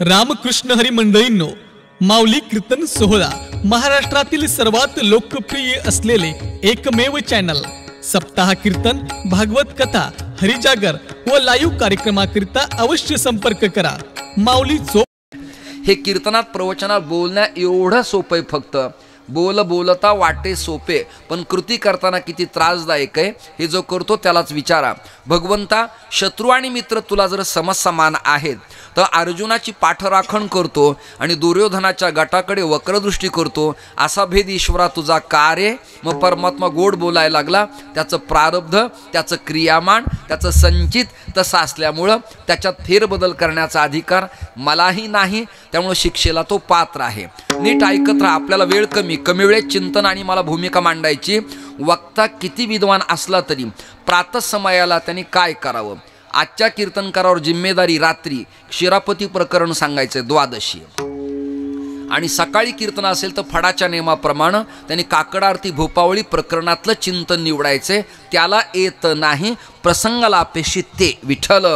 रामकृष्ण हरी मंडळींनो, माऊली कीर्तन सोहळा महाराष्ट्रातील सर्वात लोकप्रिय असलेले एकमेव चॅनल सप्ताह कीर्तन, भागवत कथा, हरिजागर व लाईव्ह कार्यक्रमाकरिता अवश्य संपर्क करा। माऊली हे कीर्तनात प्रवचनात बोलण्या एवढं सोपं आहे, फक्त बोलता वाटे सोपे पण कृती करताना किती त्रासदायक आहे हे जो करतो त्यालाच विचारा। भगवंता, शत्रू आणि मित्र तुला जर समसमान आहेत तर अर्जुनाची पाठराखण करतो आणि दुर्योधनाच्या गटाकडे वक्रदृष्टी करतो, असा भेद ईश्वरा तुझा कार्य। मग परमात्मा गोड बोलायला लागला, त्याचं प्रारब्ध, त्याचं क्रियामान, त्याचं संचित तसं असल्यामुळं त्याच्यात फेरबदल करण्याचा अधिकार मलाही नाही, त्यामुळे शिक्षेला तो पात्र आहे। नीट ऐकत राहा, आपल्याला वेळ कमी वेळेत चिंतन आणि मला भूमिका मांडायची। वक्ता किती विद्वान असला तरी प्रातःसमयाला त्यांनी काय करावं, आजच्या कीर्तनकारावर जिम्मेदारी रात्री क्षीरापती प्रकरण सांगायचं द्वादशी, आणि सकाळी कीर्तन असेल तर फडाच्या नियमाप्रमाणे त्यांनी काकड आरती भोपावळी प्रकरणातलं चिंतन निवडायचे। त्याला येत नाही प्रसंगाला अपेक्षित ते विठ्ठल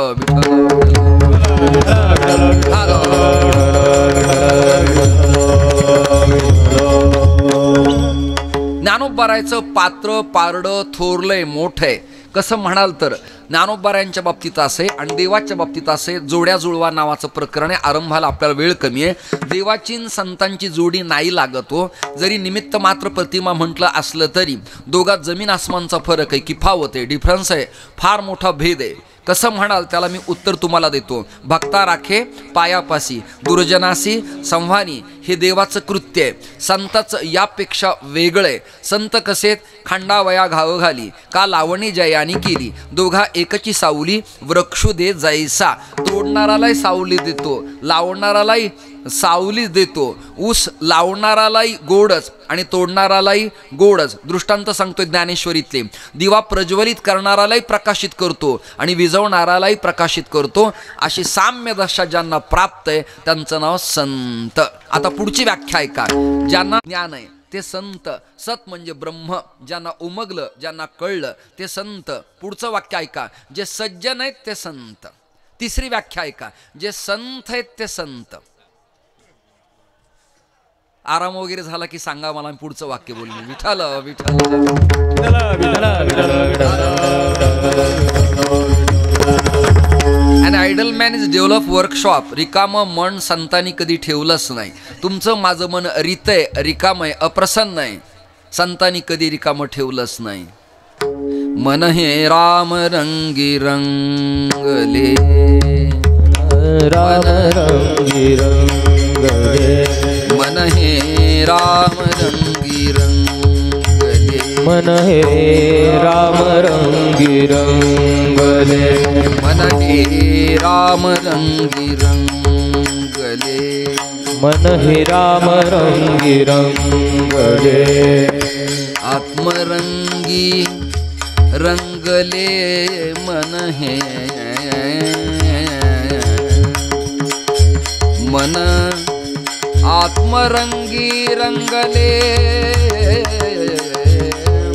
ज्ञानोबारायचं पात्र पारडं थोरलंय मोठंय कसं म्हणाल तर ज्ञानोबारायांच्या बाबतीत असे आणि देवाच्या बाबतीत असे जोड्या जुळवा नावाचं प्रकरण आहे। आरंभाला आपल्याला वेळ कमी आहे, देवाची संतांची जोडी नाही लागत हो। जरी निमित्त मात्र प्रतिमा म्हटलं असलं तरी दोघात जमीन आसमानचा फरक आहे, किफावत आहे, डिफरन्स आहे, फार मोठा भेद आहे। कसं म्हणाल त्याला मी उत्तर तुम्हाला देतो। भक्ता राखे पायापासी दुर्जनासी संवानी हे देवाचं कृत्य आहे, संताचं यापेक्षा वेगळं आहे। संत कसेत खांडावया घाव घाली का लावणी जयानी केली, दोघा एकची सावली वृक्षू दे जैसा, तोडणारालाही सावली देतो लावणारालाही सावलीच देतो, ऊस लावणारालाही गोडच आणि तोडणारालाही गोडच। दृष्टांत सांगतोय ज्ञानेश्वरीतले, दिवा प्रज्वलित करणारालाही प्रकाशित करतो आणि विझवणारालाही प्रकाशित करतो, अशी साम्य दशा ज्यांना प्राप्त आहे त्यांचं नाव संत। आता पुढची व्याख्या आहे का, ज्यांना ज्ञान आहे ते संत, सत म्हणजे ब्रह्म, ज्यांना उमगलं ज्यांना कळलं ते संत। पुढचं वाक्य ऐका, जे सज्जन आहेत ते संत। तिसरी व्याख्या ऐका, जे संत आहेत ते संत। आराम वगैरे झाला की सांगा मला, मी पुढचं वाक्य बोलणे Vitthal Vitthal. An idle man is devil's workshop, रिकामं मन संतांनी कधी ठेवलंच नाही। तुमचं माझं मन रितय रिकामय अप्रसन्न आहे, संतांनी कधी रिकामं ठेवलंच नाही। मन हे राम रंगी रंगले, राम रंगी रंगले, मन हे राम रंगी रंगले, मन हे राम रंगी रंगले, मन हे राम रंगी रंगले, मन हे राम रंगी रंगले, आत्मरंगी रंगले मन हे, मन आत्मरंगी रंगले,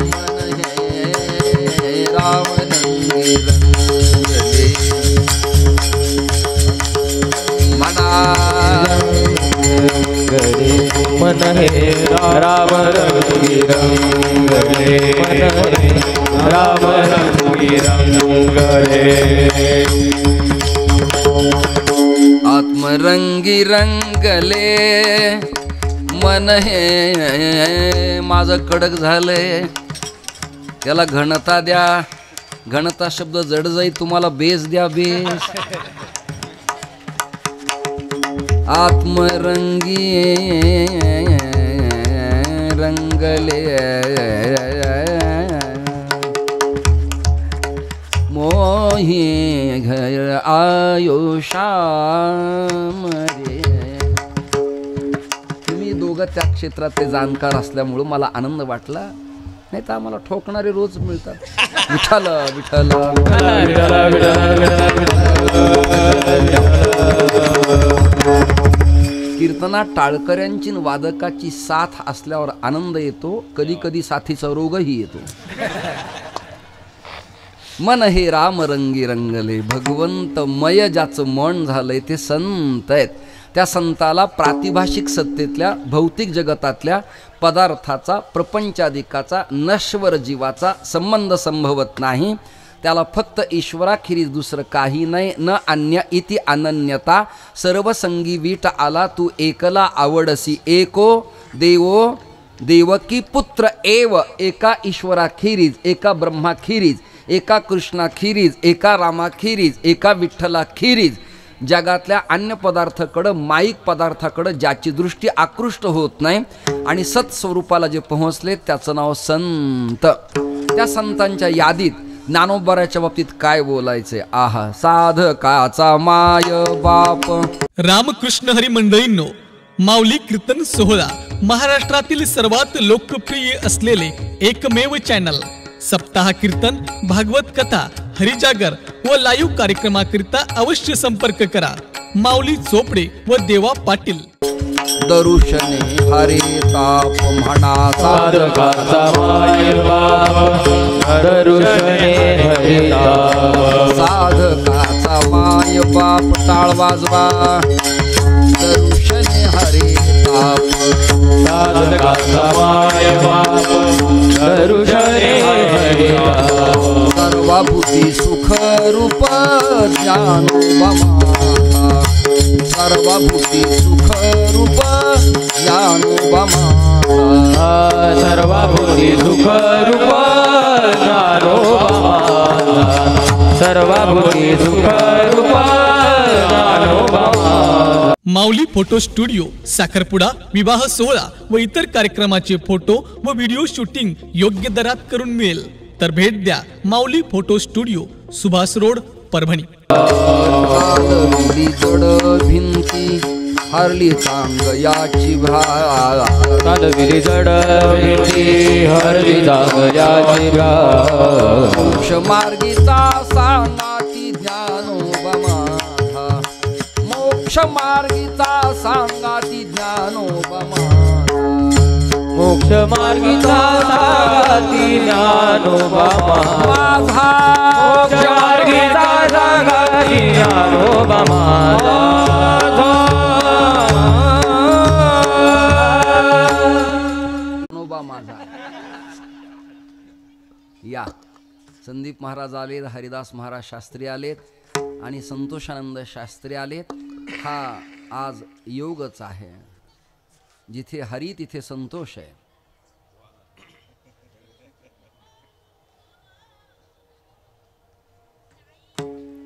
मन हे राम रंगी रंगले, मना रंगले, मन हे राम रंगी रंगले, मन हे राम रंगी रंगले, आत्मरंगी रंगले मन हे। माझं कडक झालंय त्याला घनता द्या, घनता शब्द जड जाईल, तुम्हाला बेस द्या बेस। आत्मरंगी रंगले मोही घर आयुषा मध्ये। तुम्ही दोघं त्या क्षेत्रातले जाणकार असल्यामुळं मला आनंद वाटला, नाही तर आम्हाला ठोकणारे रोज मिळतात। विठ्ठल विठ्ठल कीर्तनात टाळकऱ्यांची वादकाची साथ असल्यावर आनंद येतो, कधी कधी साथीचा रोगही येतो। मन हे राम रंगी रंगले, भगवंत मय ज्याचं मन झालंय ते संत आहेत। त्या संताला प्रातिभाषिक सत्तेतल्या भौतिक जगतातल्या पदार्थाचा प्रपंचाधिकाचा नश्वर जीवाचा संबंध संभवत नाही. त्याला फक्त ईश्वराखेरीज दुसरं काही नाही. न अन्य इति अनन्यता सर्वसंगी वीट आला तू एकला आवडसी एको देवो देवकी पुत्र एव. एका ईश्वराखेरीज एका ब्रह्माखेरीज एका कृष्णाखेरीज एका रामाखेरीज एका विठ्ठलाखेरीज जगातल्या अन्य पदार्थाकडं माईक पदार्थाकडं ज्याची दृष्टी आकृष्ट होत नाही आणि सत्स्वरूपाला जे पोहोचले त्याचं नाव संत. त्या संतांच्या यादीत ज्ञानोबराच्या बाबतीत काय बोलायचे? आहा, साधकाचा माय बाप. रामकृष्ण हरी मंडळींनो, माऊली कीर्तन सोहळा महाराष्ट्रातील सर्वात लोकप्रिय असलेले एकमेव चॅनल. सप्ताह कीर्तन, भागवत कथा, हरिजागर व लाईव्ह कार्यक्रमाकरिता अवश्य संपर्क करा. माऊली चोपडे व देवा पाटील. दरुशने हरे ताप म्हणा साधकाचा माय बाप. दरुशने हरे ताप. साधकाचा माय बाप टाळ वाजवा. दरुशने हरे ताप. साधकाचा माय बाप. दरुशने हरे ताप. सर्वभूती सुख रूप ज्ञानोबा माझा. सर्वभूती सुख रूप ज्ञानोबा माझा. सर्वभूती सुख रूप ज्ञानोबा माझा. सर्वभूती सुख रूप ज्ञानोबा माझा. माऊली फोटो स्टुडिओ, साखरपुडा, विवाह सोहळा व इतर कार्यक्रमाचे फोटो व व्हिडिओ शूटिंग योग्य दरात करून मिळेल. तर भेट द्या Mauli photo studio, Subhash road, Parbhani. जड भिंती हरली चांग याची भ्रा. कालविरी जड भिंती हरली चांग याची भ्रा. मोक्ष मार्गीचा सांगाती ज्ञानोबा माझा. मोक्ष मार्गीचा सांगाती ज्ञानोबा माझा. मोक्ष मार्गीचा सांगाती ज्ञानोबा माझा. मोक्ष मार्गीचा सांगाती ज्ञानोबा माझा. ज्ञानोबा माझा. या संदीप महाराज आलेत, हरिदास महाराज शास्त्री आलेत आणि संतोषानंद शास्त्री आलेत. हा आज योगच आहे. जिथे हरी तिथे संतोष आहे.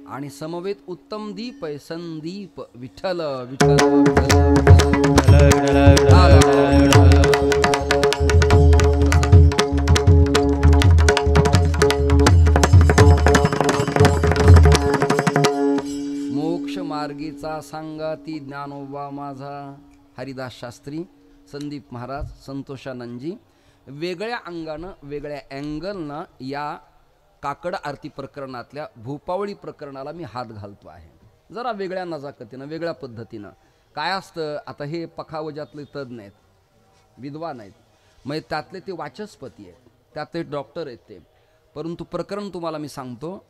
आणि समवेत उत्तम दीप आहे संदीप. विठ्ठल विठ्ठल मोक्ष मार्गीचा सांगाती ज्ञानोबा माझा. हरिदास शास्त्री, संदीप महाराज, संतोषानंदजी वेगळ्या अंगानं वेगळ्या अँगलनं या काकड आरती प्रकरणातल्या भूपावळी प्रकरणाला मी हात घालतो आहे. जरा वेगळ्या नजाकतीनं वेगळ्या पद्धतीनं. काय असतं, आता हे पखावजातले तज्ज्ञ आहेत, विद्वान आहेत, मग त्यातले ते वाचस्पती आहेत, त्यातले डॉक्टर आहेत ते. परंतु प्रकरण तुम्हाला मी सांगतो,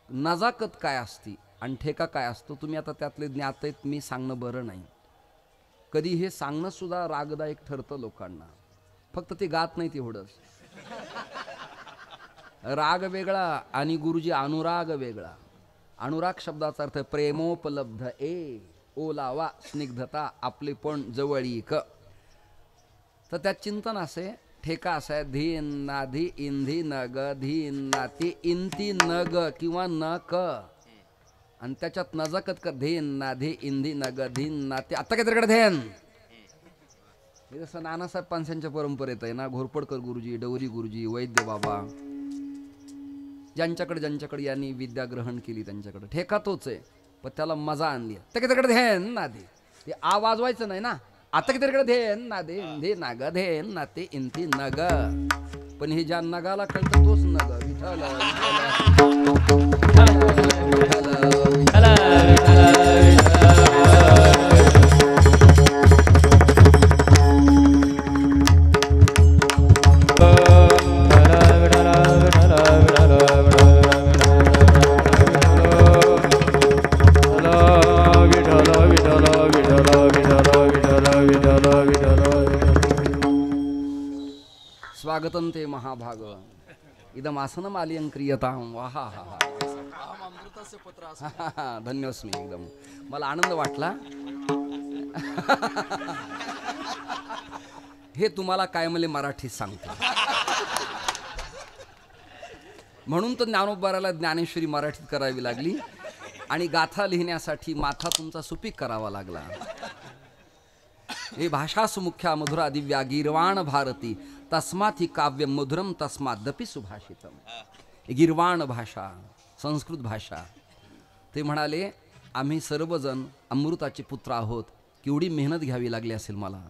नजाकत काय असती आणि ठेका काय असतो तुम्ही आता त्यातले ज्ञात आहेत, मी सांगणं बरं नाही. कधी हे सांगणं सुद्धा रागदायक ठरतं लोकांना. फक्त ते गात नाही तेवढंच. राग वेगळा आणि गुरुजी अनुराग वेगळा. अनुराग शब्दाचा अर्थ प्रेमोपलब्ध ए, ओलावा, स्निग्धता, आपले पण जवळीक. तर त्यात चिंतन असे, ठेका असा आहे धीन नाधी इंधी नग धीन नाती इंती नग किंवा न क. आणि त्याच्यात नजाकत का धेन नाधे इंधी नग धीन नाते. आता काय तिकडे धेन हे जसं नानासाहेब पानस्यांच्या परंपरेत आहे ना. घोरपडकर गुरुजी, डवरी गुरुजी, वैद्य बाबा, ज्यांच्याकडे यांनी विद्या ग्रहण केली त्यांच्याकडे ठेका तोच आहे, पण त्याला मजा आणली. आता काय तिकडे धेन नादे, ते आ वाजवायचं नाही ना. आता किती तिकडे धेन नादे इंधी नग धेन नाते इंती नग. पण हे ज्या नगाला कळतं तोच नग. विठ्ठल विठ्ठल विठ्ठल विठ्ठल स्वागतं ते महाभाग इदम आसनम आलियं क्रियतां वाहा हा हा धन्योस्मी एकदम मला आनंद वाटला. हे तुम्हाला काय मला मराठीत सांगतो. म्हणून तर ज्ञानोबाराला ज्ञानेश्वरी मराठीत करावी लागली आणि गाथा लिहिण्यासाठी माथा तुमचा सुपीक करावा लागला. हे भाषासु मुख्या मधुरा दिव्या गीर्वाण भारती तस्मात् ही काव्य मधुरम तस्मादपि सुभाषितम. गीर्वाण भाषा, संस्कृत भाषा. ते म्हणाले आम्ही सर्वजण अमृताचे पुत्र आहोत. केवढी मेहनत घ्यावी लागली असेल मला.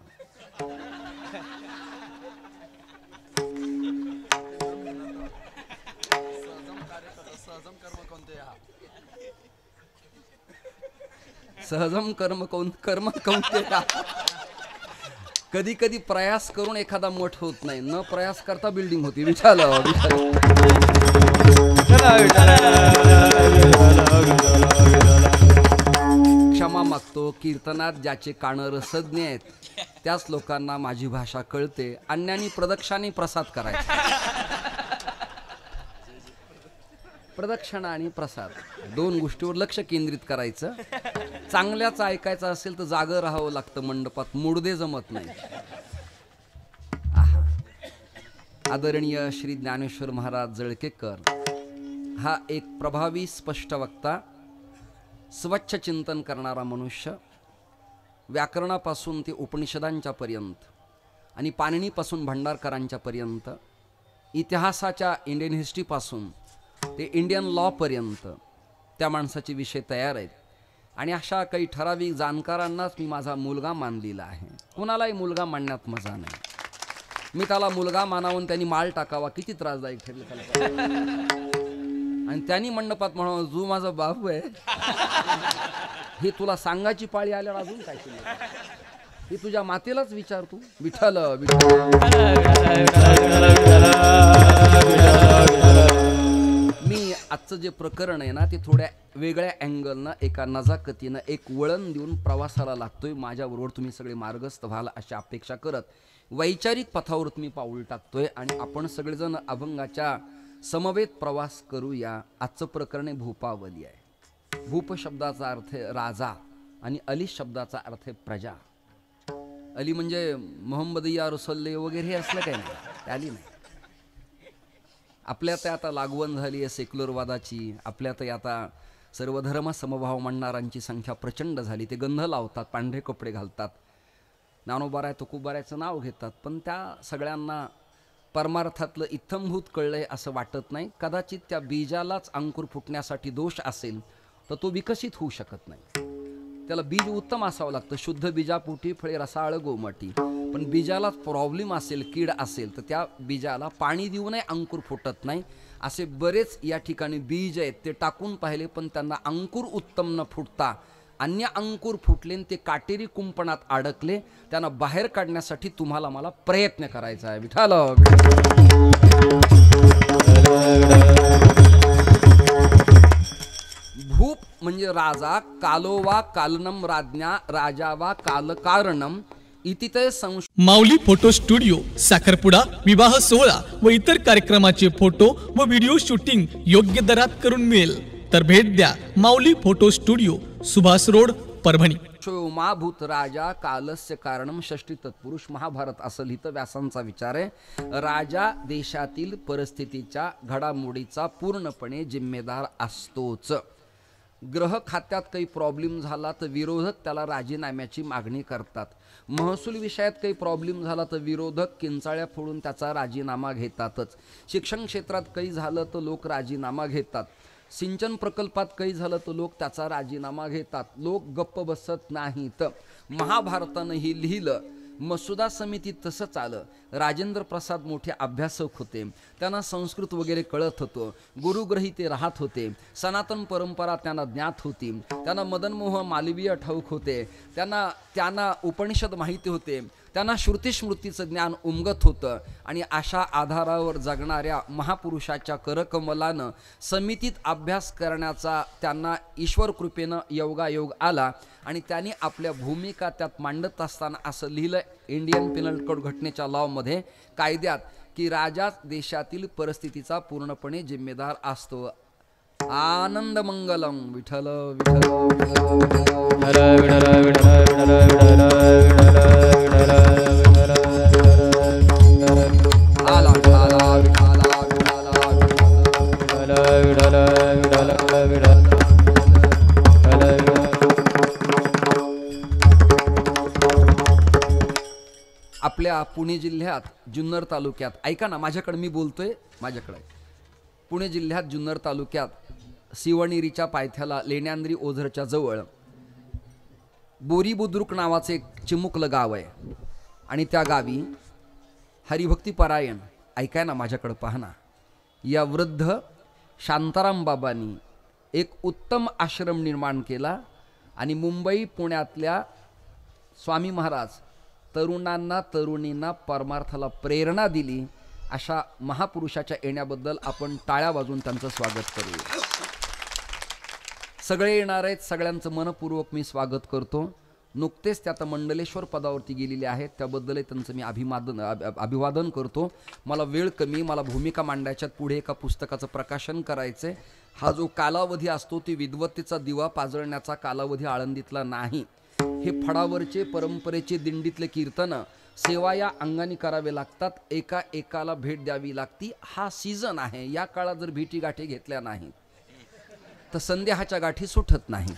सहजम कर्म कौंतेया. कधी कधी प्रयास करून एखादा मठ होत नाही, न प्रयास करता बिल्डिंग होती. विचार क्षमा मागतो. कीर्तनात ज्याचे कान रसज्ञ आहेत त्याच लोकांना माझी भाषा कळते. अन्यानी प्रदक्षिणाने प्रसाद करायचा. प्रदक्षिणा आणि प्रसाद दोन गोष्टीवर लक्ष केंद्रित करायचं. चांगल्याच ऐकायचं असेल तर जागं राहावं लागतं मंडपात, मुडदे जमत नाही. आदरणीय श्री ज्ञानेश्वर महाराज जळकेकर हा एक प्रभावी स्पष्ट वक्ता, स्वच्छ चिंतन करणारा मनुष्य. व्याकरणापासून ते उपनिषदांच्या पर्यंत आणि पाणिनीपासून भंडारकरांच्या पर्यंत, इतिहासाच्या इंडियन हिस्ट्रीपासून ते इंडियन लॉ पर्यंत त्या माणसाचे विषय तयार आहेत. आणि अशा काही ठराविक जाणकारांनाच मी माझा मुलगा मानलेला आहे. कुणालाही मुलगा मानण्यात मजा नाही. मी त्याला मुलगा मानावून त्यांनी माल टाकावा किती त्रासदायक ठरले त्याला. आणि त्यांनी मंडपात म्हणावं जो माझा बाबू आहे हे तुला सांगायची पाळी आल्यावर अजून काय केलं हे तुझ्या मातेलाच विचार तू. विठ्ठल मी आजचं जे प्रकरण आहे ना ते थोड्या वेगळ्या अँगलनं एका नजाकतीनं एक वळण देऊन प्रवासाला लागतोय. माझ्याबरोबर तुम्ही सगळे मार्गस्थ व्हाल अशी अपेक्षा करत वैचारिक पथावर मी पाऊल टाकतोय आणि आपण सगळेजण अभंगाच्या समवेत प्रवास करूया. आजचं प्रकरण आहे भूपावली आहे. भूप शब्दाचा अर्थ राजा आणि अली शब्दाचा अर्थ आहे प्रजा. अली म्हणजे मोहम्मद या रसुल्ले वगैरे हे असलं काही नाही, अली नाही. आपल्यात आता लागवण झाली आहे सेक्युलरवादाची. आपल्यात आता सर्वधर्म समभाव मांडणाऱ्यांची संख्या प्रचंड झाली. ते गंध लावतात, पांढरे कपडे घालतात, ज्ञानोबाराय तुकोबारायचं नाव घेतात. पण त्या सगळ्यांना परमार्थातलं इत्थंभूत कळलंय असं वाटत नाही. कदाचित त्या बीजालाच अंकुर फुटण्यासाठी दोष असेल तर तो विकसित होऊ शकत नाही. त्याला बीज उत्तम असावं लागतं. शुद्ध बीजापोटी फळे रसाळ गोमटी. पण बीजाला प्रॉब्लेम असेल, कीड असेल तर त्या बीजाला पाणी देऊनही अंकुर फुटत नाही. असे बरेच या ठिकाणी बीज आहेत ते टाकून पाहिले पण त्यांना अंकुर उत्तम न फुटता अन्य अंकुर फुटले, ते काटेरी कुंपणात अडकले. त्यांना बाहेर काढण्यासाठी तुम्हाला मला प्रयत्न करायचा आहे. विठाल भूप म्हणजे राजा, कालोवा कालनम राज्ञा, राजावा कालकारणम इतिते माऊली फोटो स्टुडिओ साखरपुडा, विवाह सोहळा व इतर कार्यक्रमाचे फोटो व व्हिडिओ शूटिंग योग्य दरात करून मिळेल. तर भेट द्या Mauli photo studio, Subhash road, Parbhani. क्षोमाभूत राजा कालस्य कारणम षष्टी तत्पुरुष. महाभारत असं लिहितं. व्यासांचा विचार आहे. राजा देशातील परिस्थितीच्या घडामोडीचा पूर्णपणे जिम्मेदार असतोच. ग्रह खात्यात काही प्रॉब्लेम झाला तर विरोधक त्याला राजीनाम्याची मागणी करतात. महसूल विषयात काही प्रॉब्लेम झाला तर विरोधक किंचाळ्या फोडून त्याचा राजीनामा घेतातच. शिक्षण क्षेत्रात काही झालं तर लोक राजीनामा घेतात. सिंचन प्रकल्पात काही झालं तर लोक त्याचा राजीनामा घेतात. लोक गप्प बसत नाहीत. महाभारतानं ही लिहिलं. मसुदा समिती तसंच आलं. राजेंद्र प्रसाद मोठे अभ्यासक होते. त्यांना संस्कृत वगैरे कळत होतं. गुरुग्रही ते राहत होते. सनातन परंपरा त्यांना ज्ञात होती. त्यांना मदनमोहन मालवीय ठाऊक होते. त्यांना उपनिषद माहिती होते. त्यांना श्रुतीस्मृतीचं ज्ञान उमगत होतं आणि अशा आधारावर जगणाऱ्या महापुरुषाच्या करकमलानं समितीत अभ्यास करण्याचा त्यांना ईश्वर कृपेनं योगायोग आला आणि त्यांनी आपल्या भूमिका त्यात मांडत असताना असं लिहिलं इंडियन पिनल कोड घटनेच्या लॉमध्ये कायद्यात की राजा देशातील परिस्थितीचा पूर्णपणे जिम्मेदार असतो. आनंद मंगलम विठ्ठल आपल्या पुणे जिल्ह्यात जुन्नर तालुक्यात ऐका ना माझ्याकडे मी बोलतोय माझ्याकडे पुणे जिल्ह्यात जुन्नर तालुक्यात सिवणिरीच्या पायथ्याला लेण्यांद्री ओझरच्या जवळ बोरी बुद्रुक नावाचे एक चिमुकलं गाव आहे आणि त्या गावी हरिभक्तीपरायण ऐकाय ना माझ्याकडे पाहना या वृद्ध शांताराम बाबांनी एक उत्तम आश्रम निर्माण केला आणि मुंबई पुण्यातल्या स्वामी महाराज तरुणांना तरुणींना परमार्थाला प्रेरणा दिली. अशा महापुरुषाच्या येण्याबद्दल आपण टाळ्या वाजवून त्यांचं स्वागत करूया. सगळे येणार आहेत, सगळ्यांचं मनपूर्वक मी स्वागत करतो. नुकतेच त्या आता मंडलेश्वर पदावरती गेलेले आहेत त्याबद्दलही त्यांचं मी अभिवादन करतो. मला वेळ कमी, मला भूमिका मांडायच्यात, पुढे एका पुस्तकाचं प्रकाशन करायचं. हा जो कालावधी असतो ती विद्वत्तेचा दिवा पाजळण्याचा कालावधी आळंदीतला नाही. हे फडावरचे परंपरेचे दिंडीतले कीर्तन सेवा या अंगाने करावे लागतात, एका एकाला भेट द्यावी लागती. हा सीझन आहे, या काळात जर भेटी गाठी घेतल्या नाही तर संदेहाच्या गाठी सुटत नाही.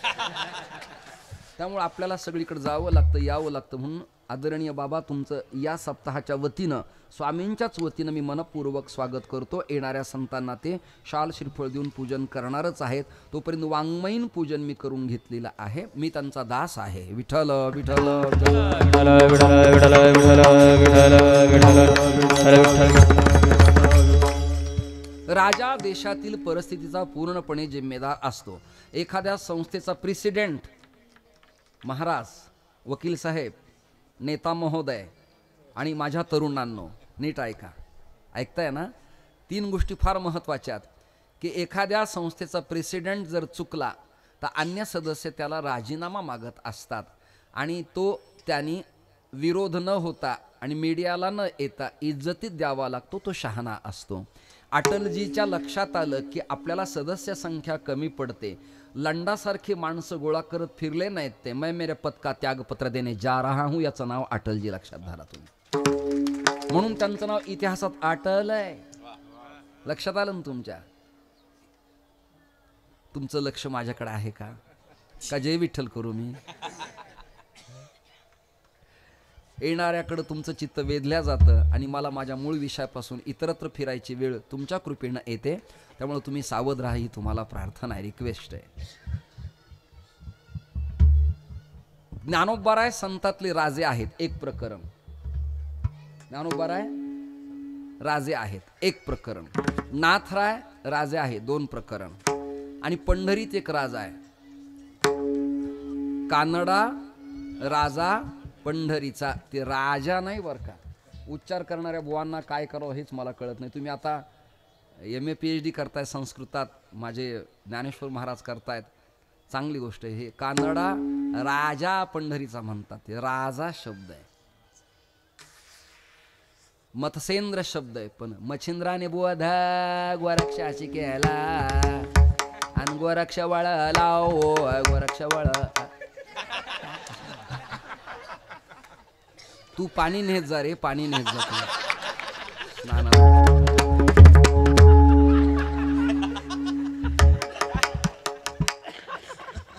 त्यामुळे आपल्याला सगळीकडे जावं लागतं, यावं लागतं. म्हणून आदरणीय बाबा तुमचं या सप्ताहाच्या वतीनं स्वामींच्याच वतीनं मी मनपूर्वक स्वागत करतो. येणाऱ्या संतांना ते शाल श्रीफळ देऊन पूजन करणारच आहेत. तोपर्यंत वाङ्मयीन पूजन मी करून घेतलेलं आहे. मी त्यांचा दास आहे. विठ्ठल विठ्ठल राजा देशातील परिस्थितीचा पूर्णपणे जिम्मेदार असतो. एखाद्या संस्थेचा प्रेसिडेंट महाराज, वकील साहेब, नेता महोदय आणि माझ्या तरुणांनो नीट ऐका, ऐकताय ना? 3 गोष्टी फार महत्त्वाच्या आहेत की एखाद्या संस्थेचा प्रेसिडेंट जर चुकला तर अन्य सदस्य त्याला राजीनामा मागत असतात आणि तो त्यांनी विरोध न होता आणि मीडियाला न येता इज्जतीत द्यावा लागतो. तो शहाणा असतो. अटलजीच्या लक्षात आलं की आपल्याला सदस्य संख्या कमी पडते. लंडासारखी माणसं गोळा करत फिरले नाहीत ते. मैं मेरे पद का त्यागपत्र देणे जा रहा हूं याचं नाव अटलजी लक्षात धरा तुम्ही. म्हणून त्यांचं नाव इतिहासात अटल आहे. लक्षात आलं ना तुमच्या? तुमचं लक्ष माझ्याकडे आहे का? का जय विठ्ठल करू मी? येणाऱ्याकडे तुमचं चित्त वेधल्या जातं आणि मला माझ्या मूळ विषयापासून इतरत्र फिरायची वेळ तुमच्या कृपेनं येते. त्यामुळे तुम्ही सावध राहा ही तुम्हाला प्रार्थना आहे, रिक्वेस्ट आहे. ज्ञानोबाराय संतातले राजे आहेत, एक प्रकरण. ज्ञानोबाराय राजे आहेत, एक प्रकरण. नाथराय राजे आहेत, 2 प्रकरण. आणि पंढरीत एक राजा आहे, कानडा राजा पंढरीचा. ते राजा नाही बरं का. उच्चार करणाऱ्या बुवांना काय करावं हेच मला कळत नाही. तुम्ही आता MA PhD करताय संस्कृतात, माझे ज्ञानेश्वर महाराज करतायत, चांगली गोष्ट आहे. हे कानडा राजा पंढरीचा म्हणतात. ते राजा शब्द आहे, मत्स्येंद्र शब्द आहे. पण मच्छिंद्राने बोध गोरक्षाची केला आणि गोरक्ष वळ लाव गोरक्ष वळ. तू पाणी नेत जा रे, पाणी नेत जा तू. ना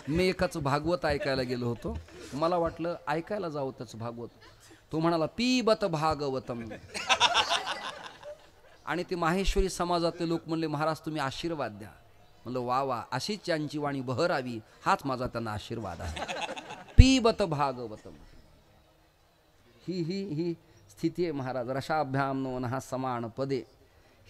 मी एकाच भागवत ऐकायला गेलो होतो. मला वाटलं ऐकायला जावं त्याचं भागवत. तो म्हणाला पिबत भागवतम. आणि ते माहेश्वरी समाजातले लोक म्हणले महाराज तुम्ही आशीर्वाद द्या. म्हणलं वा वा, अशीच त्यांची वाणी बहरावी हाच माझा त्यांना आशीर्वाद आहे. पिबत भागवतम ही स्थिती आहे महाराज. रसाभ्याम नोनहा समान पदे.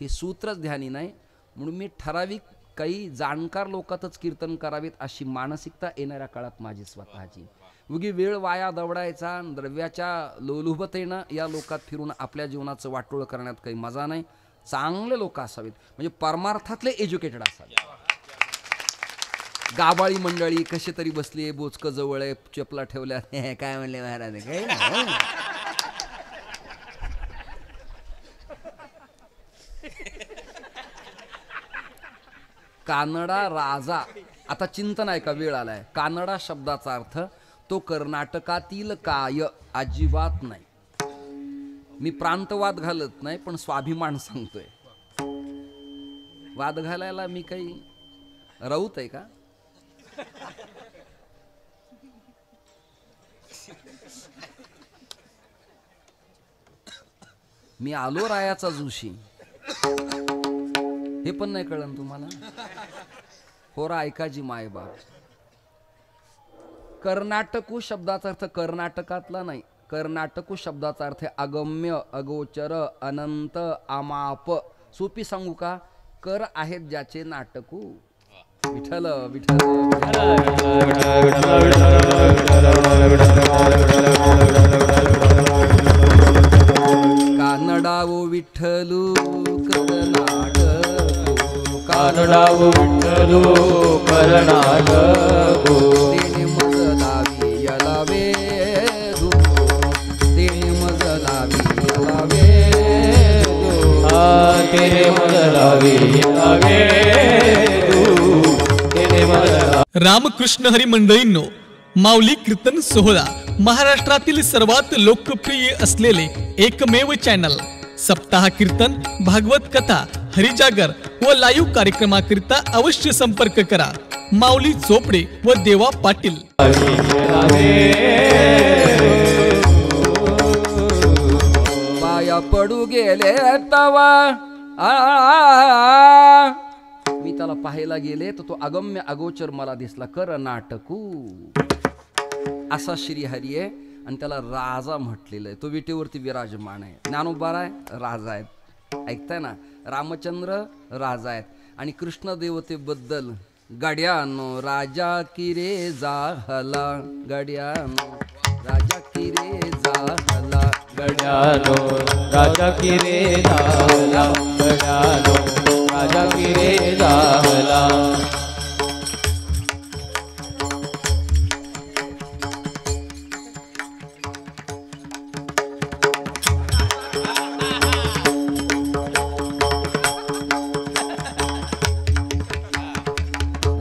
हे सूत्रच ध्यानी नाही. म्हणून मी ठराविक काही जाणकार लोकातच कीर्तन करावेत अशी मानसिकता येणाऱ्या काळात माझी स्वतःची. उगी वेळ वाया दवडायचा, द्रव्याच्या लोलुभतेनं या लोकात फिरून आपल्या जीवनाचं वाटोळ करण्यात काही मजा नाही. चांगले लोक असावेत, म्हणजे परमार्थातले एज्युकेटेड असावेत. गाबाळी मंडळी कशी तरी बसली आहे, बोचकं जवळ आहे, चपला ठेवल्या, काय म्हणले महाराज काही नाही. कानडा राजा, आता चिंतन आहे का, वेळ आलाय. कानडा शब्दाचा अर्थ तो कर्नाटकातील काय अजिबात नाही. मी प्रांतवाद घालत नाही, पण स्वाभिमान सांगतोय. वाद घालायला मी काही राऊत आहे का? मी आलो रायाचा जोशी, हे पण नाही कळलं तुम्हाला. होरा ऐकाजी मायबाप. कर्नाटकू शब्दाचा अर्थ कर्नाटकातला नाही, कर्नाटकू शब्दाचा अर्थ अगम्य, अगोचर, अनंत, अमाप. सोपी सांगू का? कर आहेत ज्याचे नाटकू. विठ्ठल विठ्ठल. कानडा ओ विठ्ठलू कर्नाटक, कानडा ओ विठ्ठलू कर्नाटक. तेने मज लावी यलावे दू, तेने मज लावी यलावे दू, तेने मज लावी यलावे दू, तेने मज. रामकृष्ण हरी मंडळींनो, माऊली कीर्तन सोहळा महाराष्ट्रातील सर्वात लोकप्रिय असलेले एकमेव चॅनल. सप्ताह कीर्तन, भागवत कथा, हरिजागर व लाईव्ह कार्यक्रमाकरिता अवश्य संपर्क करा. माऊली चोपडे व देवा पाटील. पाया पडू गेले तवा, मी त्याला पाहायला गेले तर तो अगम्य अगोचर मला दिसला. कर्नाटकू असा श्रीहरी आहे आणि त्याला राजा म्हटलेलं आहे. तो विटेवरती विराजमान आहे. ज्ञानोबा आहे, राजा आहेत. ऐकताय ना? रामचंद्र राजा आहेत. आणि कृष्ण देवतेबद्दल गड्यानो राजा किरे जाहला, गड्यानो राजा किरे जाहला, गड्यानो राजा किरे झाला, गड्यानो राजा किरे झाला.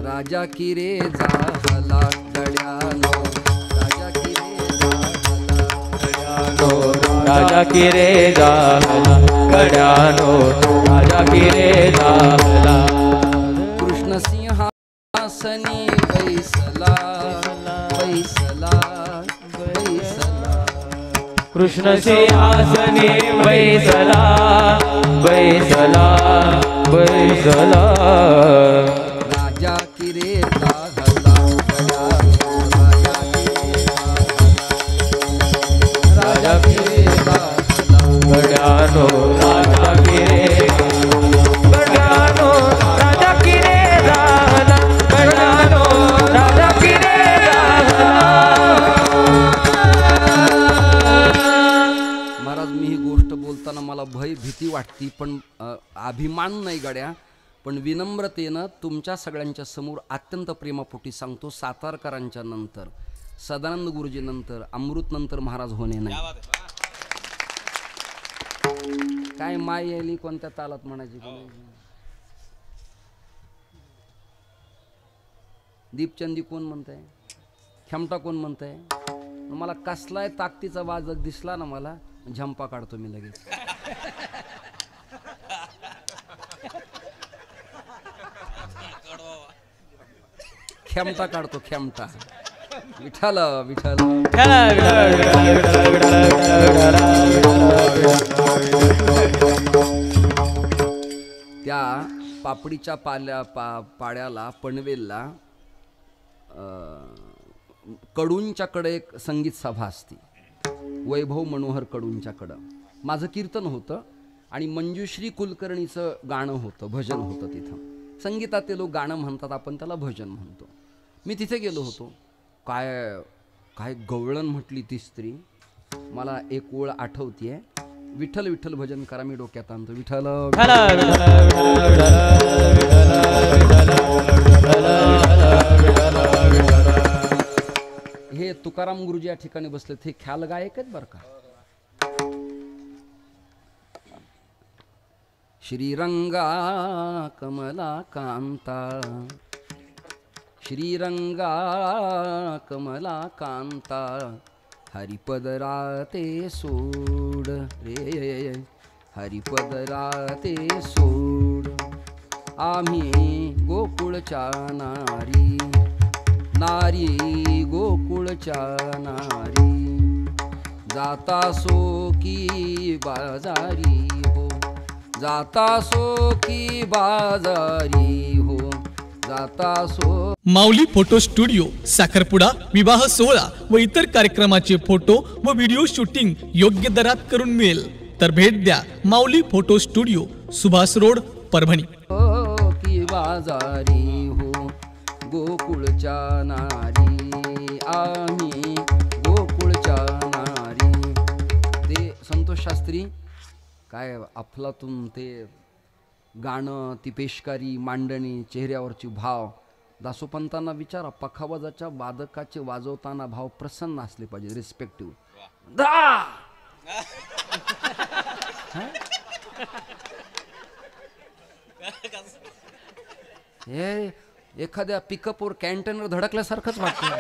राजा किरे जाहला, गड्यानो राजा किरे जाहला, गड्यानो राजा किरे झाला, गड्यानो राजा किरे झाला. कृष्ण सिंहासनी बैसला, बैसला, बैसला. कृष्ण सिंहासनी बैसला, बैसला, बैसला. राजा किरे जाहला, गड्यानो राजा किरे जाहला, राजा किरे झाला, गड्यानो राजा किरे, गड्यानो राजा किरे झाला, गड्यानो राजा किरे झाला. महाराज, मी ही गोष्ट बोलताना मला भय भीती वाटती, पण अभिमान नाही गड्या, पण विनम्रतेनं तुमच्या सगळ्यांच्या समोर अत्यंत प्रेमापोटी सांगतो. सातारकरांच्या नंतर, सदानंद गुरुजी नंतर, अमृत नंतर महाराज होणे नाही. काय माय यायली कोणत्या तालात म्हणायची? दीपचंदी कोण म्हणताय? खेमटा कोण म्हणताय? मला कसलाय ताकदीचा वाजक दिसला ना, मला झंपा काढतो मी लगेच. खेमटा काढतो, खेमटा. विठ्ठल विठ्ठल. त्या पापडीच्या पाड्याला पनवेलला कडूंच्याकडे एक संगीत सभा असती. वैभव मनोहर कडूंच्याकडं माझं कीर्तन होतं आणि मंजुश्री कुलकर्णीचं गाणं होतं, भजन होतं. तिथं संगीतात ते लोक गाणं म्हणतात, आपण त्याला भजन म्हणतो. मी तिथे गेलो होतो. काय काय गवळण म्हटली ती स्त्री. मला एक ओळ आठवतीये. विठ्ठल विठ्ठल भजन करा, मी डोक्यात आणतो. विठ्ठल हे तुकाराम गुरुजी या ठिकाणी बसले, ते ख्याल गायक आहेत बरं का. श्रीरंगा कमला कांता, श्रीरंगा कमला कांता, हरिपद राते सोड रे, हरिपद राते सोड. आम्ही गोकुळच्या नारी, नारी गोकुळच्या नारी, जाता सो की बाजारी हो, जाता सो की बाजारी हो, जाता सो. माऊली फोटो स्टुडिओ, साखरपुडा, विवाह सोहळा व इतर कार्यक्रमाचे फोटो व व्हिडिओ शूटिंग योग्य दरात करून मिळेल. तर भेट द्या Mauli photo studio, Subhash road, Parbhani. की बाजारी हो, गोकुळच्या नारी, आम्ही गोकुळच्या नारी. ते संतोष शास्त्री काय अफलातून ते गाणं, ती पेशकारी मांडणी, चेहऱ्यावरची भाव. दासोपंतांना विचारा, पखावाजाच्या वादकाचे वाजवताना भाव प्रसन्न असले पाहिजे, रिस्पेक्टिव्ह. हे एखाद्या पिकअपवर कॅन्टेनर धडकल्यासारखंच वाटतं.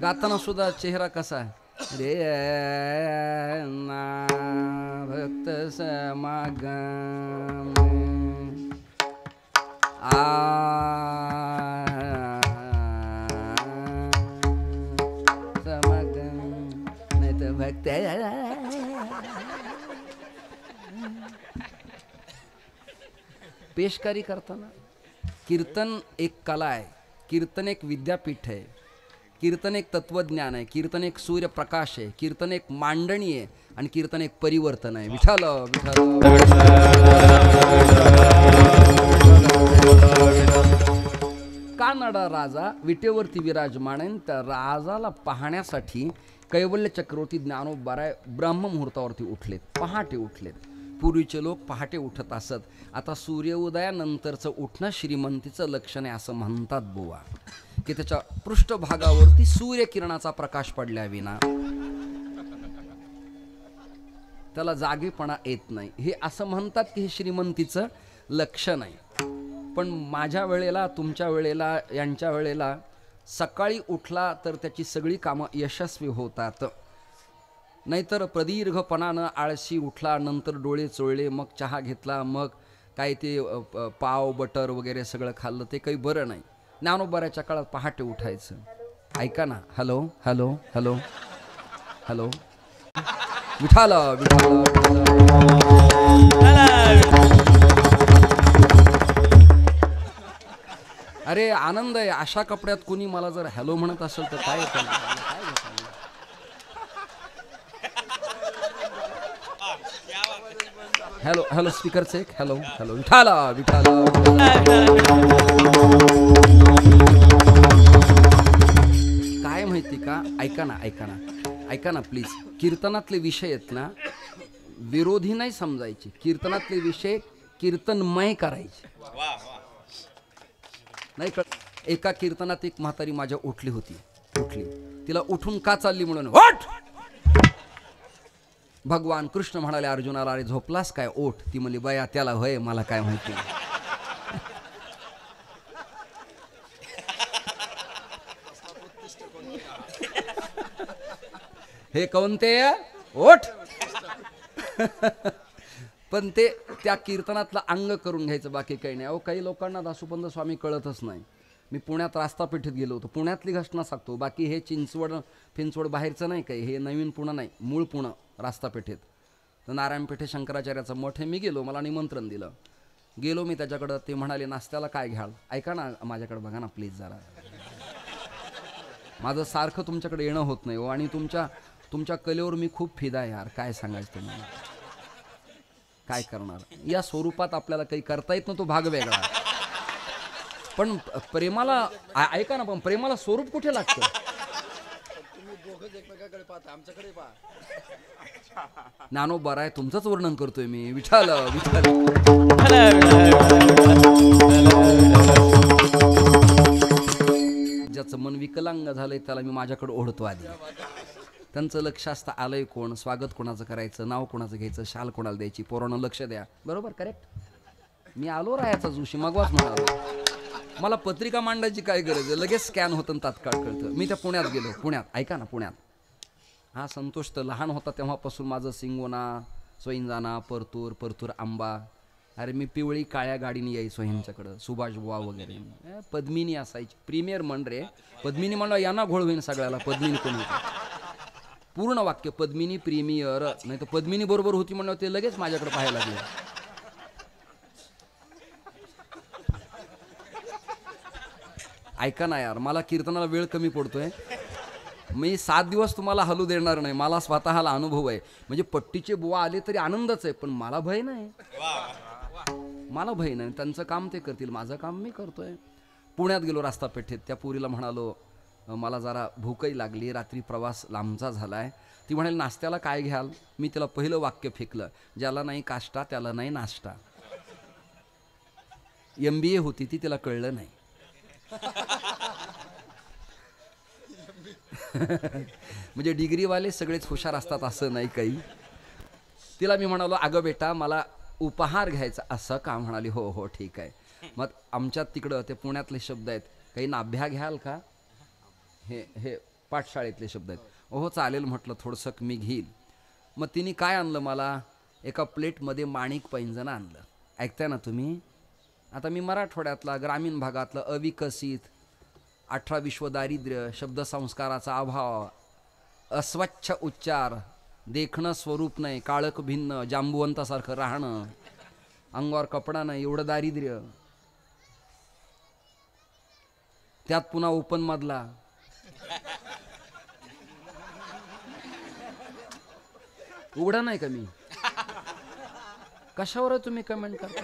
गाताना सुद्धा चेहरा कसा आहे रे ना भक्त समागम समागम नाही तर भक्त. पेशकारी करताना कीर्तन एक कला आहे, कीर्तन एक विद्यापीठ आहे, कीर्तन एक तत्वज्ञान आहे, कीर्तन एक सूर्यप्रकाश आहे, कीर्तन एक मांडणी आहे आणि कीर्तन एक परिवर्तन आहे. विठ्ठल विठ्ठल. कानडा राजा विटेवरती विराजमान आहे. त्या राजाला पाहण्यासाठी कैवल्य चक्रवर्ती ज्ञानोबाराय ब्रह्ममुहूर्तावरती उठलेत, पहाटे उठलेत. पूर्वीचे लोक पहाटे उठत असत. आता सूर्योदयानंतरचं उठणं श्रीमंतीचं लक्षण आहे असं म्हणतात बुवा, की त्याच्या पृष्ठभागावरती सूर्यकिरणाचा प्रकाश पडल्याविना त्याला जागेपणा येत नाही. हे असं म्हणतात की हे श्रीमंतीचं लक्षण आहे. पण माझ्या वेळेला, तुमच्या वेळेला, यांच्या वेळेला सकाळी उठला तर त्याची सगळी कामं यशस्वी होतात. नाहीतर प्रदीर्घपणानं आळशी उठला, नंतर डोळे चोळले, मग चहा घेतला, मग काय ते पाव बटर वगैरे सगळं खाल्लं, ते काही बरं नाही. ज्ञानोबाराच्या काळात पहाटे उठायचं. ऐका ना, hello hello hello hello, Vitthal Vitthal. अरे आनंद आहे. अशा कपड्यात कोणी मला जर हॅलो म्हणत असेल तर काय hello hello speaker check. Hello hello. Vithala Vithala. काय माहिती का, ऐका ना ऐका ना ऐका ना प्लीज. कीर्तनातले विषय आहेत ना, विरोधी नाही समजायचे. कीर्तनातले विषय कीर्तनमय करायचे. नाही का, एका कीर्तनात एक म्हातारी माझ्या उठली होती. उठली, तिला उठून का चालली म्हणून, ओठ. भगवान कृष्ण म्हणाले अर्जुनाला, अरे झोपलास काय, ओठ. ती म्हणली, बया त्याला होय, मला काय माहिती. हे कोणते ओठ. पण ते त्या कीर्तनातलं अंग करून घ्यायचं, बाकी काही नाही. अहो काही लोकांना दासोपंत स्वामी कळतच नाही. मी पुण्यात रास्तापेठेत गेलो होतो, पुण्यातली घटना सांगतो, बाकी हे चिंचवड फिंचवड बाहेरचं नाही काही, हे नवीन पुणं नाही, मूळ पुणं रास्तापेठेत. तर नारायणपेठे शंकराचार्याचं मठ हे मी गेलो, मला निमंत्रण दिलं. गेलो मी त्याच्याकडं, ते म्हणाले नाश्त्याला काय घ्याल. ऐका ना, माझ्याकडे बघा ना प्लीज जरा. माझं सारखं तुमच्याकडे येणं होत नाही हो, आणि तुमच्या कलेवर मी खूप फिदा आहे यार. काय सांगायचं तुम्हाला, काय करणार. या स्वरूपात आपल्याला काही करता येत ना, तो भाग वेगळा. पण प्रेमाला ऐका ना, पण प्रेमाला स्वरूप कुठे लागतं? ज्ञानोबा आहे, तुमचंच वर्णन करतोय मी. विठाल विठाल. ज्याचं मन विकलांग झालंय त्याला मी माझ्याकडे ओढतो आधी. त्यांचं लक्ष असतं आलंय कोण, स्वागत कोणाचं करायचं, नाव कोणाचं घ्यायचं, शाल कोणाला द्यायची, पोरांना लक्ष द्या. बरोबर, करेक्ट. मी आलो राहायचा जोशी, मगवाच म्हणालो. मला पत्रिका मांडायची काय गरज आहे, लगेच स्कॅन होतं तात्काळ कळतं. मी त्या पुण्यात गेलो. पुण्यात ऐका ना, पुण्यात हा संतोष तर लहान होता तेव्हापासून माझं सिंगोना, सोईंजाना, परतूर, परतूर आंबा. अरे मी पिवळी काळ्या गाडीने यायचो ह्यांच्याकडं, सुभाष बुवा वगैरे. पद्मिनी असायची, प्रीमियर म्हण रे. पद्मिनी म्हणलं यांना घोळ होईन सगळ्याला. पद्मिनी कोणी पूर्ण वाक्य पद्मिनी प्रीमियर, नाही तर पद्मिनी बरोबर होती म्हणलं ते लगेच माझ्याकडे पाहायला लागले. ऐका ना यार, मला कीर्तनाला वेळ कमी पडतोय. मी 7 दिवस तुम्हाला हलू देणार नाही. मला स्वतःला अनुभव आहे. म्हणजे पट्टीचे बुवा आले तरी आनंदच आहे, पण मला भय नाही. मला भय नाही. त्यांचं काम ते करतील, माझं काम मी करतोय. पुण्यात गेलो रस्ता पेठेत. त्या पुरीला म्हणालो मला जरा भूकही लागली, रात्री प्रवास लांबचा झालाय. ती म्हणाली नाश्त्याला काय घ्याल? मी तिला पहिलं वाक्य फेकलं, ज्याला नाही काष्टा त्याला नाही नाश्ता. MBA होती ती, तिला कळलं नाही. म्हणजे डिग्रीवाले सगळेच हुशार असतात असं नाही काही. तिला मी म्हणालो अगं बेटा मला उपहार घ्यायचा. असं का? म्हणाली हो हो ठीक आहे. मग आमच्यात तिकडं ते पुण्यातले शब्द आहेत, काही नाभ्या घ्याल का? हे पाठशाळेतले शब्द आहेत. हो चालेल म्हटलं, थोडंसं मी घेईल. मग तिने काय आणलं मला? एका प्लेटमध्ये माणिक पैंजण आणलं. ऐकताय ना तुम्ही? आता मी मराठवाड्यातला, ग्रामीण भागातलं, अविकसित, 18 विश्व दारिद्र्य, शब्दसंस्काराचा अभाव, अस्वच्छ उच्चार, देखणं स्वरूप नाही, काळक भिन्न, जांबुवंतासारखं राहणं, अंगावर कपडा नाही, एवढं दारिद्र्य. त्यात पुन्हा ओपन मधला. उघडा नाही का मी? कशावर तुम्ही कमेंट करता?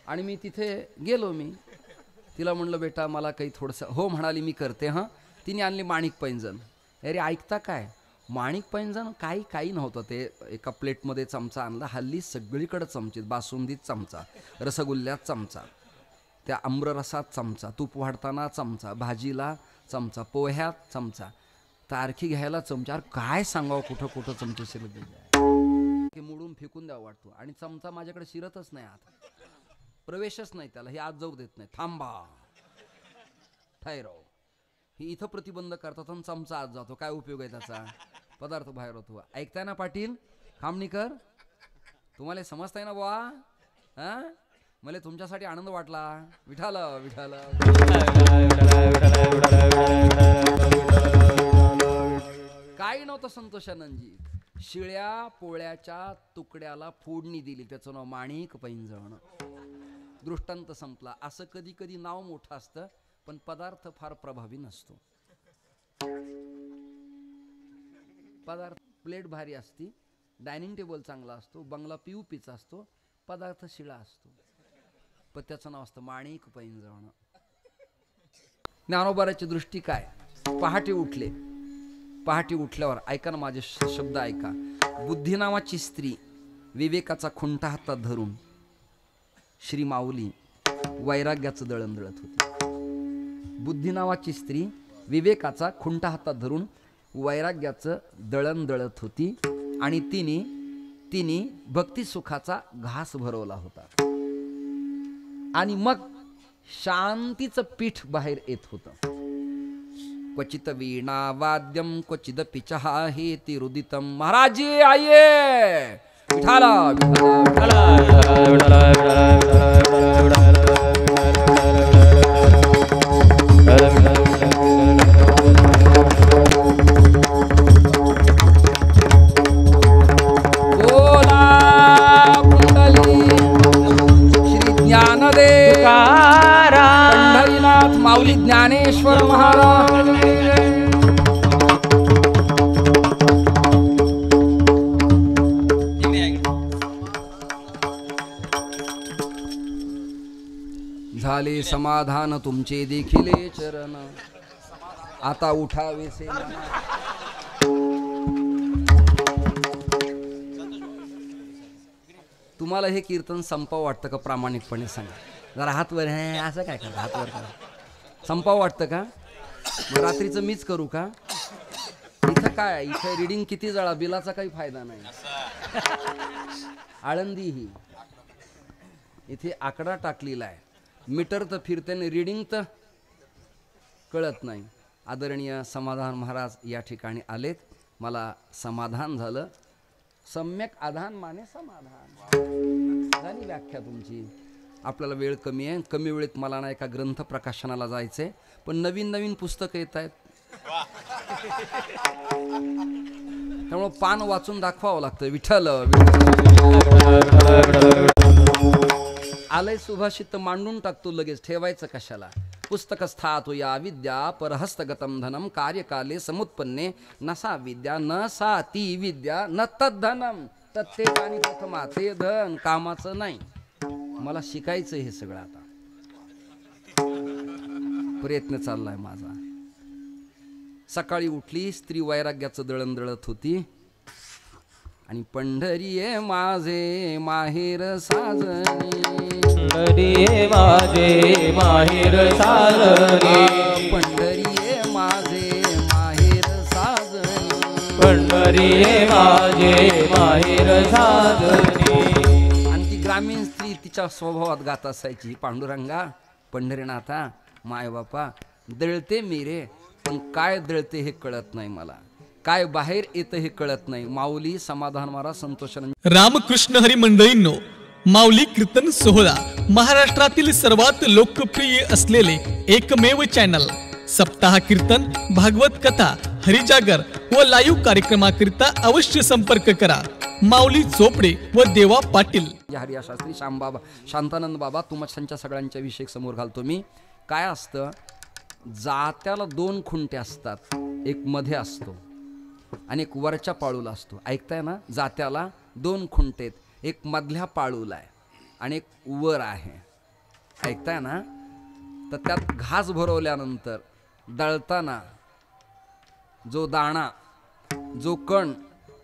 आणि मी तिथे गेलो. मी तिला म्हणलं बेटा मला काही थोडंसं. हो म्हणाली मी करते. हां. तिने आणली माणिक पैंजण. अरे ऐकता काय? माणिक पैंजण काही नव्हतं ते. एका प्लेटमध्ये चमचा आणला. हल्ली सगळीकडे चमचीत, बासुंदीत चमचा, रसगुल्ल्यात चमचा, त्या आम्ररसात चमचा, तूप वाढताना चमचा, भाजीला चमचा, पोह्यात चमचा, तारखी घ्यायला चमचा. अरे काय सांगावं, कुठं कुठं चमचे शिरत दिले, मोडून फेकून द्यावं वाटतो. आणि चमचा माझ्याकडे शिरतच नाही, आत प्रवेशच नाही त्याला. हे आत जाऊ देत नाही. थांबा, ठैराव. ही इथं प्रतिबंध करतात आणि चमचा आत जातो. काय उपयोग आहे त्याचा? पदार्थ बाहेर होतो. ऐकताय ना पाटील खामणीकर? तुम्हाला समजताय ना बुवा? हा, मला तुमच्यासाठी आनंद वाटला. विठाल विठाल. काही नव्हतं संतोषानंदजी. शिळ्या पोळ्याच्या तुकड्याला फोडणी दिली, त्याचं नाव माणिक पैंजण. दृष्टांत संपला. असं कधी कधी नाव मोठं असतं पण पदार्थ फार प्रभावी नसतो. पदार्थ प्लेट भारी असती, डायनिंग टेबल चांगला असतो, बंगला PUPचा असतो, पदार्थ शिळा असतो, पण त्याचं नाव असतं माणिक पैंजण. ज्ञानोबाराची दृष्टी काय? पहाटे उठले. पहाटे उठल्यावर ऐका ना माझे शब्द ऐका. बुद्धी नावाची स्त्री विवेकाचा खुंटा हातात धरून श्री माऊली वैराग्याचं दळण दळत होती. बुद्धी नावाची स्त्री विवेकाचा खुंटा हातात धरून वैराग्याचं दळण दळत होती. आणि तिने भक्ती सुखाचा घास भरवला होता. आणि मग शांतीचं पीठ बाहेर येत होतं. क्वचित वीणा वाद्यम क्वचिदपि चहाहेति रुदितम. महाराज आइए. विठाला माऊली ज्ञानेश्वर महाराज. झाले समाधान तुमचे देखिले चरण आता उठावेसे मना. तुम्हाला हे कीर्तन संपाव वाटतं का? प्रामाणिकपणे सांगा जरा. हात वर आहे असं काय करा, हात वर करा. संपाव वाटतं का? मग रात्रीचं मीच करू का? इथं काय, इथं रिडिंग किती जळा, बिलाचा काही फायदा नाही. आळंदी ही इथे आकडा टाकलेला आहे, मीटर तर फिरते आणि रिडिंग तर कळत नाही. आदरणीय समाधान महाराज या ठिकाणी आलेत, मला समाधान झालं. सम्यक आधान माने समाधान झाली व्याख्या तुमची. आपल्याला वेळ कमी आहे, कमी वेळेत मला ना एका ग्रंथ प्रकाशनाला जायचंय, पण नवीन नवीन पुस्तकं येत आहेत, त्यामुळं पान वाचून दाखवावं लागतं. विठ्ठल आलय सुभाषित मांडून टाकतो लगेच, ठेवायचं कशाला. पुस्तकस्थातो या विद्या परहस्तगतम धनम कार्यकाले समुत्पन्ने न सा विद्या न सा ती विद्या न तद्धनम तत्ते आणि प्रथमा. ते धन कामाचं नाही. मला शिकायचं हे सगळं, आता प्रयत्न चाललाय माझा. सकाळी उठली, स्त्री वैराग्याचं दळण दळत होती आणि पंढरीये माझे माहेर साजणी, पंढरीये माझे माहेर साजणी, पंढरीये माझे माहेर साजणी, पंढरीये माझे माहेर साजणी. आणि ती ग्रामीण स्त्री तिच्या स्वभावात गात असायची, पांडुरंगा पंढरीनाथा माय बापा दळते मी रे, पण काय दळते हे कळत नाही मला, काय बाहेर येतं हे कळत नाही. माऊली समाधान महाराज संतोषानंद रामकृष्ण हरी मंडळींनो, माऊली कीर्तन सोहळा महाराष्ट्रातील सर्वात लोकप्रिय असलेले एकमेव चॅनल. सप्ताह कीर्तन, भागवत कथा, हरिजागर व लाईव्ह कार्यक्रमाकरिता अवश्य संपर्क करा. माऊली चोपडे व देवा पाटील. हरिया शास्त्री, श्यामबाबा, शांतानंद बाबा, तुमच्या सगळ्यांच्या विषय समोर घालतो मी. काय असतं, जात्याला दोन खुंटे असतात, एक मध्ये असतो आणि एक वरच्या पाळूला असतो. ऐकताय ना? जात्याला दोन खुंटेत, एक मधल्या पाळूला आहे आणि एक वर आहे. ऐकताय ना? तर त्यात घास भरवल्यानंतर दळताना जो दाणा, जो कण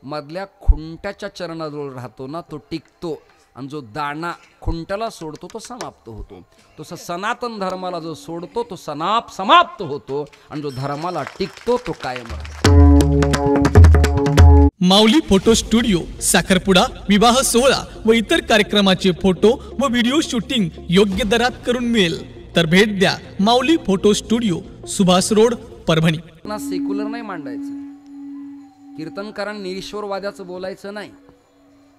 मधल्या खुंट्याच्या चरणाजवळ राहतो ना, तो टिकतो, आणि जो दाणा खुंट्याला सोडतो तो समाप्त होतो. तसं सनातन धर्माला जो सोडतो तो समाप्त होतो, आणि जो धर्माला टिकतो तो कायम राहतो. माऊली फोटो स्टुडिओ, साखरपुडा, विवाह सोहळा व इतर कार्यक्रमाचे फोटो व व्हिडिओ शूटिंग योग्य दरात करून मिळेल. तर भेट द्या Mauli photo studio, Subhash road, Parbhani. ना सेक्युलर नाही मांडायचं, कीर्तनकारांनी निरीश्वरवाद्याचं बोलायचं नाही,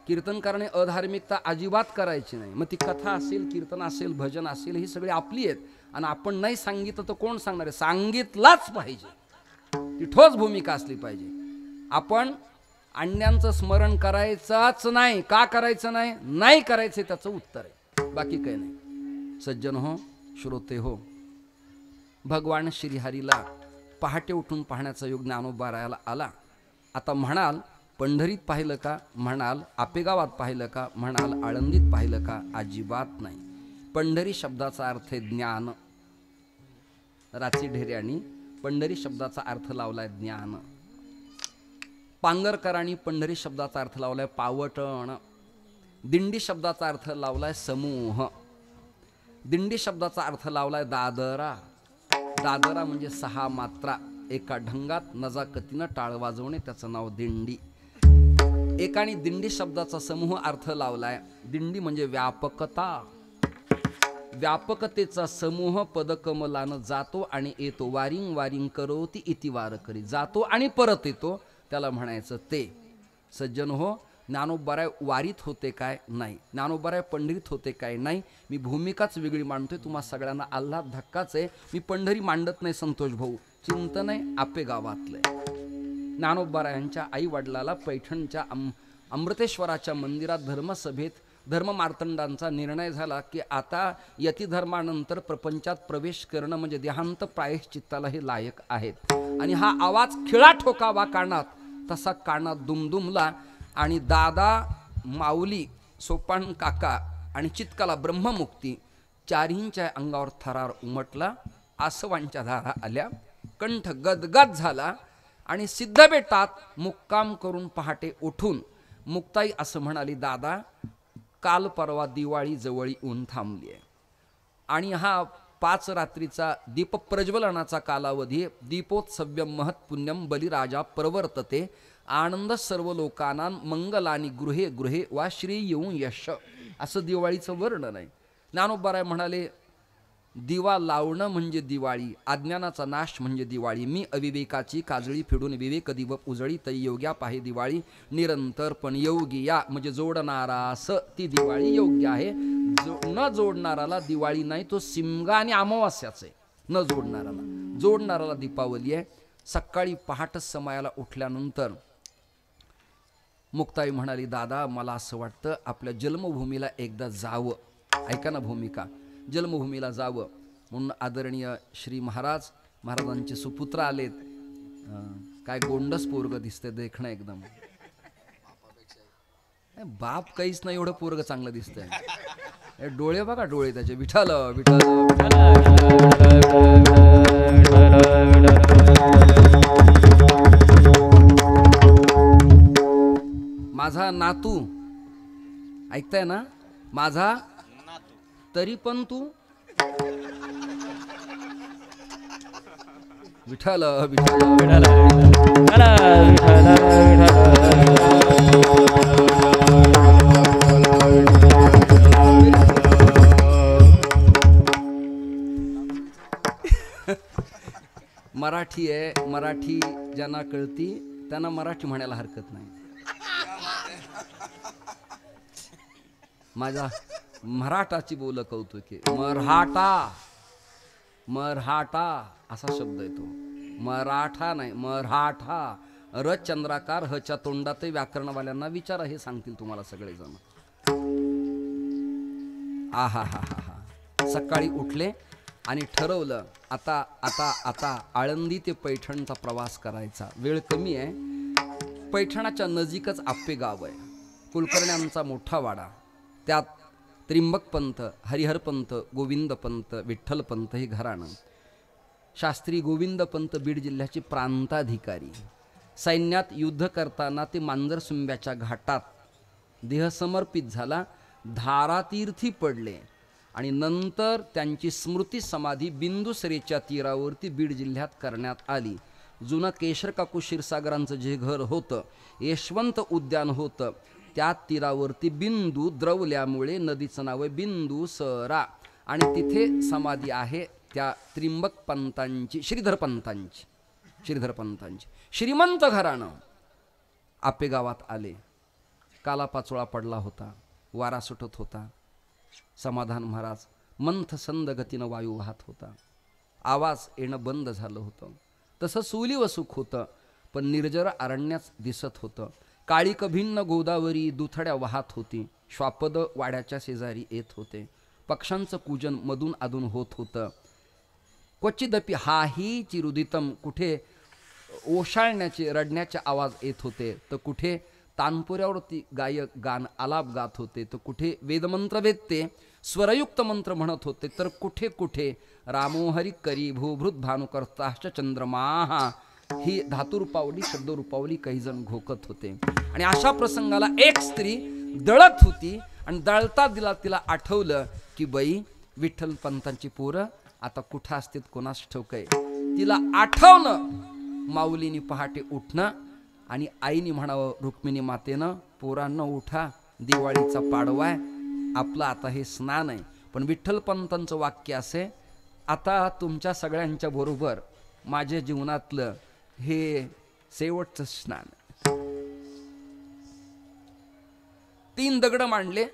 कीर्तनकाराने अधार्मिकता अजिबात करायची नाही. मग ती कथा असेल, कीर्तन असेल, भजन असेल, ही सगळी आपली आहेत. आणि आपण नाही सांगितलं तर कोण सांगणार आहे? सांगितलाच पाहिजे, ती ठोस भूमिका असली पाहिजे. आपण अण्यांचं स्मरण करायचंच नाही. का करायचं नाही? नाही करायचं त्याचं उत्तर आहे, बाकी काही नाही. सज्जन हो, श्रोते हो, भगवान श्रीहरीला पहाटे उठून पाहण्याचा योग ज्ञानोबा रायाला आला. आता म्हणाल पंढरीत पाहिलं का? म्हणाल आपेगावात पाहिलं का? म्हणाल आळंदीत पाहिलं का? अजिबात नाही. पंढरी शब्दाचा अर्थ आहे ज्ञान. राची ढेऱ्यांनी पंढरी शब्दाचा अर्थ लावलाय ज्ञान. पांगरकरांनी पंढरी शब्दाचा अर्थ लावलाय पावटण. दिंडी शब्दाचा अर्थ लावलाय समूह. दिंडी शब्दाचा अर्थ लावलाय दादरा. दादरा म्हणजे 6 मात्रा एका ढंगात नजाकतीनं टाळ वाजवणे, त्याचं नाव दिंडी. एकाने दिंडी शब्दाचा समूह अर्थ लावलाय. दिंडी म्हणजे व्यापकता. व्यापकतेचा समूह पदकमलानं जातो आणि येतो. वारिंग वारिंग करोती इति वार करी. जातो आणि परत येतो, त्याला म्हणायचं ते. सज्जन हो, ज्ञानोबाराय वारीत होते काय? नाही. ज्ञानोबाराय पंढरीत होते काय? नाही. मी भूमिकाच वेगळी मांडतोय. तुम्हा सगळ्यांना आल्हाद धक्काच आहे. मी पंढरी मांडत नाही संतोष भाऊ, चिंतन आहे आपे गावातलं. ज्ञानोबारायांच्या आई वडिलाला पैठणच्या अमृतेश्वराच्या मंदिरात धर्मसभेत धर्ममार्तंडांचा निर्णय झाला की आता यतिधर्मानंतर प्रपंचात प्रवेश करणं म्हणजे देहांत प्रायश्चित्ताला हे लायक आहेत. आणि हा आवाज खिळा ठोकावा कानात, तसा कानात दुमदुमला. आणि दादा, माऊली, सोपान काका आणि चित्काला ब्रह्ममुक्ती चारींच्या अंगावर थरार उमटला, आसवांच्या धारा आल्या, कंठ गदगद झाला आणि सिद्धबेटात मुक्काम करून पहाटे उठून मुक्ताई असं म्हणाली, दादा काल परवा दिवाळी जवळ येऊन थांबली आहे आणि हा 5 रात्रीचा दीप प्रज्वलनाचा कालावधी, दीपोत्सव्यम महत्पुण्यम बलिराजा प्रवर्तते, आनंद सर्व लोकांना मंगलानी गृहे गृहे वा श्री येऊन यश, असं दिवाळीचं वर्णन आहे. ज्ञानोबाराय म्हणाले, दिवा लावणं म्हणजे दिवाळी, अज्ञानाचा नाश म्हणजे दिवाळी. मी अविवेकाची काजळी फेडून विवेक दिव उजळी, तै योग्या पाहे दिवाळी निरंतर, पण योगी या म्हणजे जोडणारास ती दिवाळी योग्य आहे. न जोडणाराला दिवाळी नाही, तो सिमगा आणि अमावास्याच आहे. न जोडणाराला, जोडणाराला दीपावली आहे. सकाळी पहाट समयाला उठल्यानंतर मुक्ताई म्हणाली, दादा मला असं वाटतं आपल्या जन्मभूमीला एकदा जावं. ऐका ना भूमिका, जन्मभूमीला जावं. म्हणून आदरणीय श्री महाराजांचे सुपुत्र आलेत. काय गोंडस पोरग दिसतंय, देखणं एकदम. बाप काहीच नाही, एवढं पोरग चांगलं दिसतंय. डोळे बघा, डोळे त्याचे. विठ्ठल माझा नातू, ऐकताय ना, माझा तरी पण तू. विठ्ठल मराठी आहे. मराठी ज्यांना कळती त्यांना मराठी म्हणायला हरकत नाही. माझा मराठाची बोल कौतुके. मराठा, मराठा असा शब्द आहे तो. मराठा नाही, मराठा. र चंद्राकार हच्या तोंडात. व्याकरणवाल्यांना विचारा, हे सांगतील तुम्हाला सगळेजण. आहा हा हा हा. सकाळी उठले आणि ठरवलं आता आता आता आळंदी ते पैठणचा प्रवास करायचा. वेळ कमी आहे. पैठणाच्या नजीकच आप्पे गाव आहे. कुलकर्ण्यांचा मोठा वाडा. त्यात त्रिंबक पंत, हरिहर पंत, गोविंद पंत, विठ्ठल पंत हे घराणं. शास्त्री गोविंद पंत बीड जिल्ह्याचे प्रांताधिकारी. सैन्यात युद्ध करताना ते मांजरसुंब्याच्या घाटात देह समर्पित झाला, धारातीर्थी पडले आणि नंतर त्यांची स्मृती समाधी बिंदुसरेच्या तीरावरती बीड जिल्ह्यात करण्यात आली. जुनं केशर काकू क्षीरसागरांचं जे घर होतं, यशवंत उद्यान होतं, त्या तीरावरती बिंदू द्रवल्यामुळे नदीचं नाव आहे बिंदुसरा आणि तिथे समाधी आहे त्या त्रिंबक पंतांची, श्रीधर पंतांची. श्रीधर पंतांची श्रीमंत घराणं. आप्पे गावात आले. कालापाचोळा पडला होता, वारा सुटत होता. समाधान महाराज मंथ संद गतीनं वायू वाहत होता. आवाज येणं बंद झालं होतं. तसं सुलीव सुख होतं, पण निर्जर अरण्याच दिसत होतं. काळीक भिन्न गोदावरी दुथड्या वाहत होती. श्वापद वाड्याच्या शेजारी येत होते. पक्ष्यांचं पूजन मधून अधून होत होतं. क्वचिदपि हाही चिरुदितम, कुठे ओशाळण्याचे रडण्याचे आवाज येत होते, तर कुठे तानपुऱ्यावरती गायक गान आलाप गात होते, तर कुठे वेदमंत्र वेदते स्वरयुक्त मंत्र म्हणत होते, तर कुठे कुठे रामोहरी करी भूभृत भानुकर्ताश्च चंद्रमाहा ही धातुरूपावली शब्दरूपावली काही जण घोकत होते. आणि अशा प्रसंगाला एक स्त्री दळत होती आणि दळता दिला तिला आठवलं की बाई विठ्ठल पंतांची पोरं आता कुठं असतात कोणास ठाऊक आहे. तिला आठवणं, माऊलीनी पहाटे उठणं आणि आईनी म्हणावं रुक्मिणी मातेनं, पोरांना उठा, दिवाळीचा पाडवा आहे, आपलं आता हे स्नान आहे. पण विठ्ठल पंतांचं वाक्य असे, आता तुमच्या सगळ्यांच्या बरोबर माझ्या जीवनातलं हे शेवटचं स्नान. 3 दगड मांडले,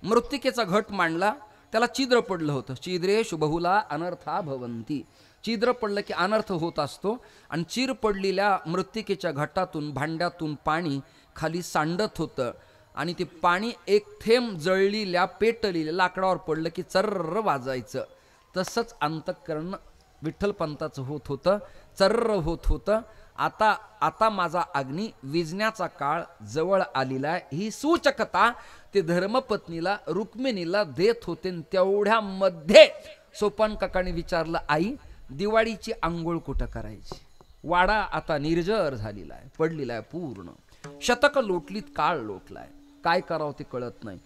मृत्तिकेचा घट मांडला, त्याला छिद्र पडलं होतं. छिद्रेषु बहुला अनर्था भवंती. छिद्र पडलं की अनर्थ होत असतो. आणि चीर पडलेल्या मृत्तिकेच्या घटातून भांड्यातून पाणी खाली सांडत होतं आणि ते पाणी एक थेंब जळलेल्या पेटलेल्या लाकडावर पडलं की चर्र वाजायचं. तसंच अंतःकरण विठ्ठल पंताचं होत होतं, चर्र होत होतं. आता माझा अग्नी विजण्याचा काळ जवळ आलेला आहे, ही सूचकता ते धर्मपत्नीला रुक्मिणीला देत होते. तेवढ्यामध्ये सोपान काकाने विचारलं, आई दिवाळीची आंघोळ कुठं करायची? वाडा आता निर्जर झालेला आहे, पडलेला आहे पूर्ण. शतक लोटलीत, काळ लोटलाय, काय करावं ते कळत नाही.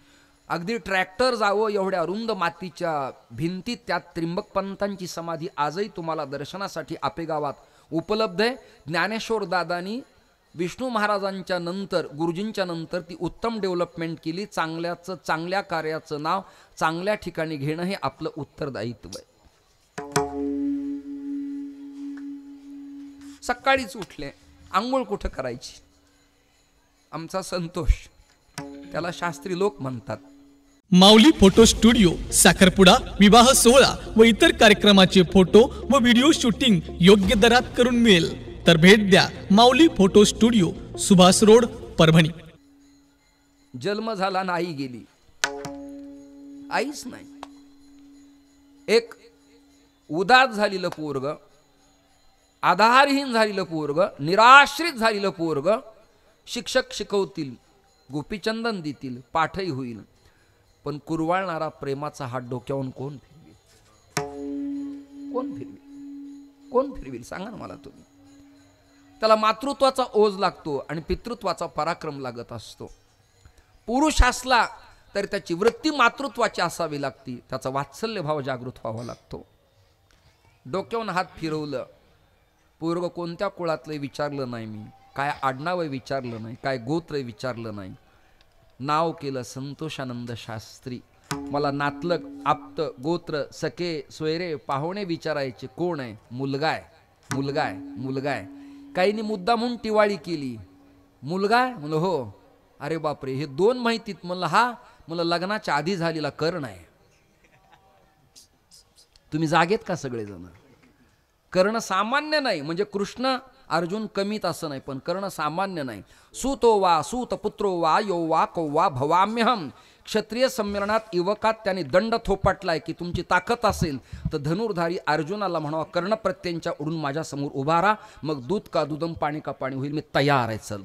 अगदी ट्रॅक्टर जावं एवढ्या रुंद मातीच्या भिंतीत त्यात त्रिंबक पंतांची समाधी आजही तुम्हाला दर्शनासाठी आपेगावात उपलब्ध आहे. ज्ञानेश्वर दादांनी विष्णू महाराजांच्या नंतर, गुरुजींच्या नंतर ती उत्तम डेव्हलपमेंट केली. चांगल्या कार्याचं नाव चांगल्या ठिकाणी घेणं हे आपलं उत्तरदायित्व आहे. सकाळीच उठले, आंघोळ कुठं करायची? आमचा संतोष, त्याला शास्त्री लोक म्हणतात. माऊली फोटो स्टुडिओ, साखरपुडा, विवाह सोहळा व इतर कार्यक्रमाचे फोटो व व्हिडिओ शूटिंग योग्य दरात करून मिळेल. तर भेट द्या Mauli photo studio, Subhash road, Parbhani. जन्म झाला ना, आई गेली, आईच नाही. एक उदास झालेलं पोरग, आधारहीन झालेलं पोरग, निराश्रित झालेलं पोरग, शिक्षक शिकवतील, गोपीचंदन देतील, पाठही होईल, पण कुरवाळणारा प्रेमाचा हात डोक्यावरून कोण फिरवेल? कोण फिरवेल सांगा ना मला तुम्ही. त्याला मातृत्वाचा ओझ लागतो आणि पितृत्वाचा पराक्रम लागत असतो. पुरुष असला तर त्याची वृत्ती मातृत्वाची असावी लागती, त्याचा वात्सल्य भाव जागृत व्हावा लागतो. डोक्यावरून हात फिरवलं, पोरग कोणत्या कुळातलं विचारलं नाही, मी काय आडनाव विचारलं नाही, काय गोत्र विचारलं नाही, नाव केलं संतोषानंद शास्त्री. मला नातलग, आप्त, गोत्र, सखे, सोयरे, पाहुणे विचारायचे, कोण आहे? मुलगा आहे. काहींनी मुद्दा म्हणून टिवाळी केली, मुलगा आहे म्हणलं, हो. अरे बापरे, हे दोन माहितीत. म्हणलं हा, मला लग्नाच्या आधी झालेला कर्ण आहे. तुम्ही जागेत का सगळेजण? कर्ण सामान्य नाही, म्हणजे कृष्ण अर्जुन कमीत असं नाही, पण कर्ण सामान्य नाही. सूतो वा सूत पुत्रो वा यो वा कौवा भवाम्यहम. क्षत्रिय संमेलनात युवकात त्याने दंड थोपटलाय की तुमची ताकद असेल तर धनुर्धारी अर्जुनाला म्हणावा, कर्ण प्रत्ययांच्या उडून माझ्या समोर उभा राहा, मग दूध का दूधम पाणी का पाणी होईल, मी तयार आहे, चल.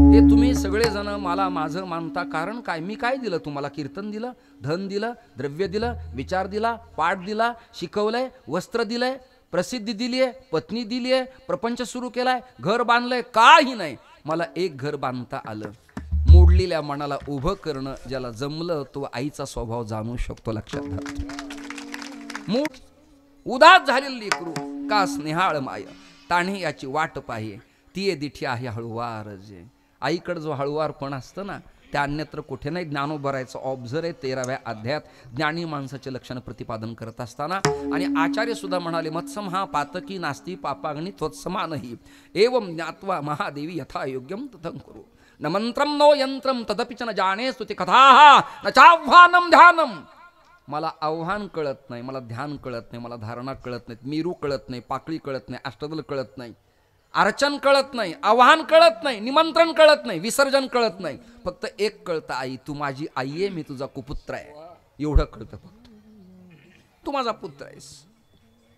हे तुम्ही सगळेजण मला माझं मानता, कारण काय? मी काय दिलं तुम्हाला? कीर्तन दिलं, धन दिलं, द्रव्य दिलं, विचार दिला, पाठ दिला, शिकवलंय, वस्त्र दिलंय, प्रसिद्धी दिली आहे, पत्नी दिली आहे, प्रपंच सुरू केलाय, घर बांधलंय, काही नाही. मला एक घर बांधता आलं. मोडलेल्या मनाला उभं करणं ज्याला जमलं तो आईचा स्वभाव जाणू शकतो. लक्षात घ्या. उदास झालेली लेकरू का स्नेहाळ माय, ताणे याची वाट पाहिजे, ती दिठी आहे हळुवार जे. आईकडे जो हळुवारपण असतं ना, त्या अन्यत्र कुठे नाही. ज्ञानोबरायचं ऑब्झर आहे 13व्या अध्यायात ज्ञानी माणसाचे लक्षण प्रतिपादन करत असताना. आणि आचार्य सुद्धा म्हणाले, मत्सम हा पातकी नास्ती पापाग्नी त्वत्समानही एवं ज्ञात्वा महादेवी यथा योग्यम तथं करू. न मंत्रम नो यंत्रम तदपि च न जाने स्तुती कथा न चाह्वानम ध्यानम. मला आव्हान कळत नाही, मला ध्यान कळत नाही, मला धारणा कळत नाही, मीरू कळत नाही, पाकळी कळत नाही, अष्टदल कळत नाही, अर्चन कळत नाही, आव्हान कळत नाही, निमंत्रण कळत नाही, विसर्जन कळत नाही. फक्त एक कळतं, आई तू माझी आई आहे, मी तुझा कुपुत्र आहे, एवढं कळतं. फक्त तू माझा पुत्र आहेस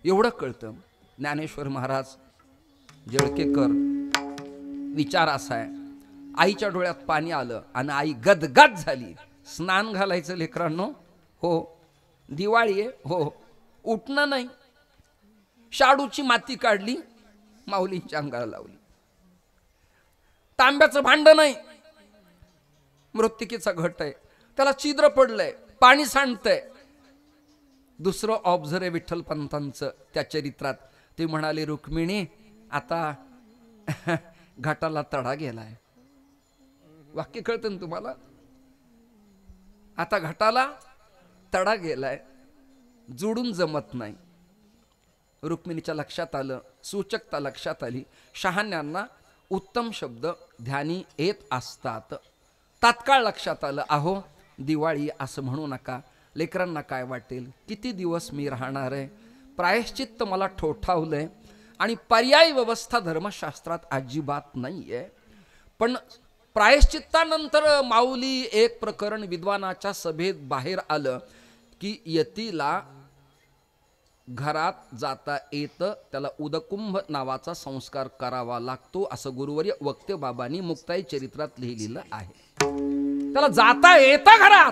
एवढं कळतं. ज्ञानेश्वर महाराज जळकेकर विचार असा आहे, आईच्या डोळ्यात पाणी आलं आणि आई गदगद झाली. स्नान घालायचं लेकरांनो? हो. दिवाळी आहे? हो. उठणं नाही. शाडूची माती काढली, माऊलींच्या अंगाला लावली. तांब्याचं भांड नाही, मृत्तिकेचा घट आहे, त्याला छिद्र पडलंय, पाणी सांडतंय. दुसरं ऑब्झर आहे विठ्ठल पंतांचं त्या चरित्रात. ते म्हणाले, रुक्मिणी आता घाटाला तडा गेलाय. वाक्य कळतं ना तुम्हाला? आता घाटाला तडा गेलाय, जोडून जमत नाही. रुक्मिणीच्या लक्षात आलं, सूचकता लक्षात आली. शहाण्यांना उत्तम शब्द ध्यानी येत असतात. तात्काळ लक्षात आलं, अहो दिवाळी असं म्हणू नका, लेकरांना काय वाटेल, किती दिवस मी राहणार आहे. प्रायश्चित्त मला ठोठावलंय आणि पर्यायी व्यवस्था धर्मशास्त्रात अजिबात नाही आहे. पण प्रायश्चित्तानंतर माऊली एक प्रकरण विद्वानाच्या सभेत बाहेर आलं की यतीला घरात जाता येतं त्याला उदकुंभ नावाचा संस्कार करावा लागतो असं गुरुवर्य वक्ते बाबांनी मुक्ताई चरित्रात लिहिलेलं आहे. त्याला जाता येतं घरात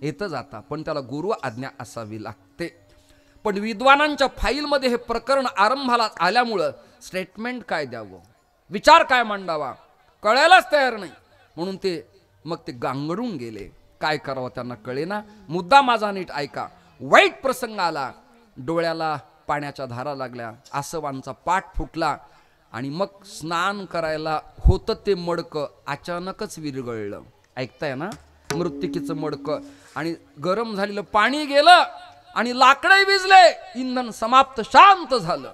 येतं जाता, पण त्याला गुरु आज्ञा असावी लागते. पण विद्वानांच्या फाईलमध्ये हे प्रकरण आरंभाला आल्यामुळं स्टेटमेंट काय द्यावं, विचार काय मांडावा कळायलाच तयार नाही. म्हणून ते मग ते गांगडून गेले. काय करावं त्यांना कळेना. मुद्दा माझा नीट ऐका. वाईट प्रसंग आला, डोळ्याला पाण्याच्या धारा लागल्या, आसवांचा पाठ फुटला आणि मग स्नान करायला होतं ते मडकं अचानकच विरघळलं. ऐकताय ना, मृत्तिकेचं मडकं. आणि गरम झालेलं पाणी गेलं आणि लाकडे विजले, इंधन समाप्त, शांत झालं.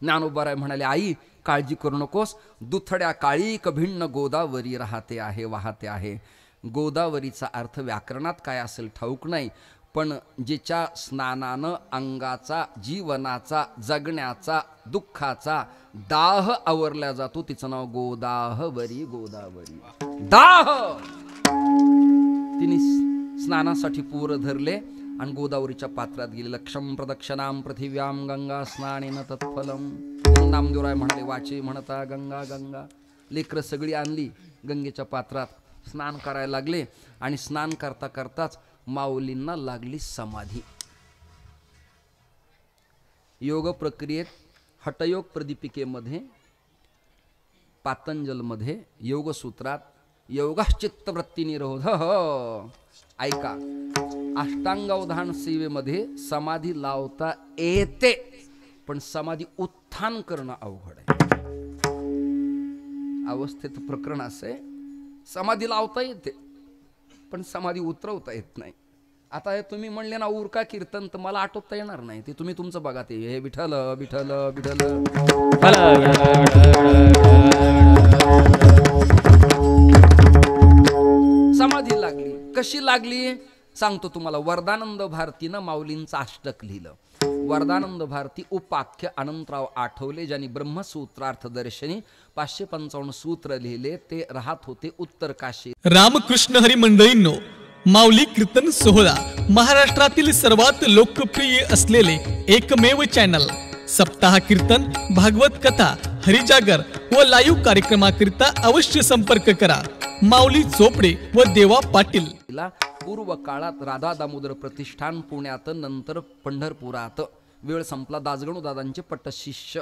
ज्ञानोबाराय म्हणाले, आई काळजी करू नकोस, दुथड्या काळी भिन्न गोदावरी राहते आहे, वाहते आहे. गोदावरीचा अर्थ व्याकरणात काय असेल ठाऊक नाही, पण जिच्या स्नानानं अंगाचा, जीवनाचा, जगण्याचा, दुःखाचा दाह आवरला जातो तिचं नाव गोदावरी. गोदावरी दाह. तिने स्नानासाठी पूर धरले आणि गोदावरीच्या पात्रात गेले. लक्षम प्रदक्षिणाम पृथिव्याम गंगा स्नानेन तत्फलम. नामदेवराय म्हणाले, वाचे म्हणता गंगा गंगा. लेकरं सगळी आणली गंगेच्या पात्रात, स्नान करायला लागले आणि स्नान करता करताच माऊलींना लागली समाधी. योग प्रक्रियेत हठयोग प्रदीपिकेमध्ये, पातंजलमध्ये, योगसूत्रात योगश्चित्तवृत्ती निरोध, ऐका, अष्टांगवधान सेवेमध्ये समाधी लावता येते, पण समाधी उत्थान करणं अवघड आहे. अवस्थेत प्रकरण असे, समाधी लावता येते पण समाधी उतरवता येत नाही. आता हे तुम्ही म्हणले ना उरका कीर्तन, तर मला आटोपता येणार नाही. ते तुम्ही तुमचं बघा. ते हे विठ्ठल विठ्ठल विठ्ठल. समाधी लागली. कशी लागली सांगतो तुम्हाला. वरदानंद भारतीनं माऊलींचं अष्टक लिहिलं. वरदानंद भारती उपाख्य अनंतराव आठवले, ज्यांनी ब्रह्मसूत्रार्थ दर्शनी 555 सूत्र लिहिले, ते राहत होते उत्तर काशी. रामकृष्ण हरी मंडळींनो, माऊली कीर्तन सोहळा महाराष्ट्रातील सर्वात लोकप्रिय असलेले एकमेव चॅनल. सप्ताह कीर्तन, भागवत कथा, हरिजागर व लाईव्ह कार्यक्रमाकरिता अवश्य संपर्क करा. माऊली चोपडे व देवा पाटील. पूर्व काळात राधा दामोदर प्रतिष्ठान पुण्यात, नंतर पंढरपुरात. वेळ संपला. दासगणू दादांचे पट्टशिष्य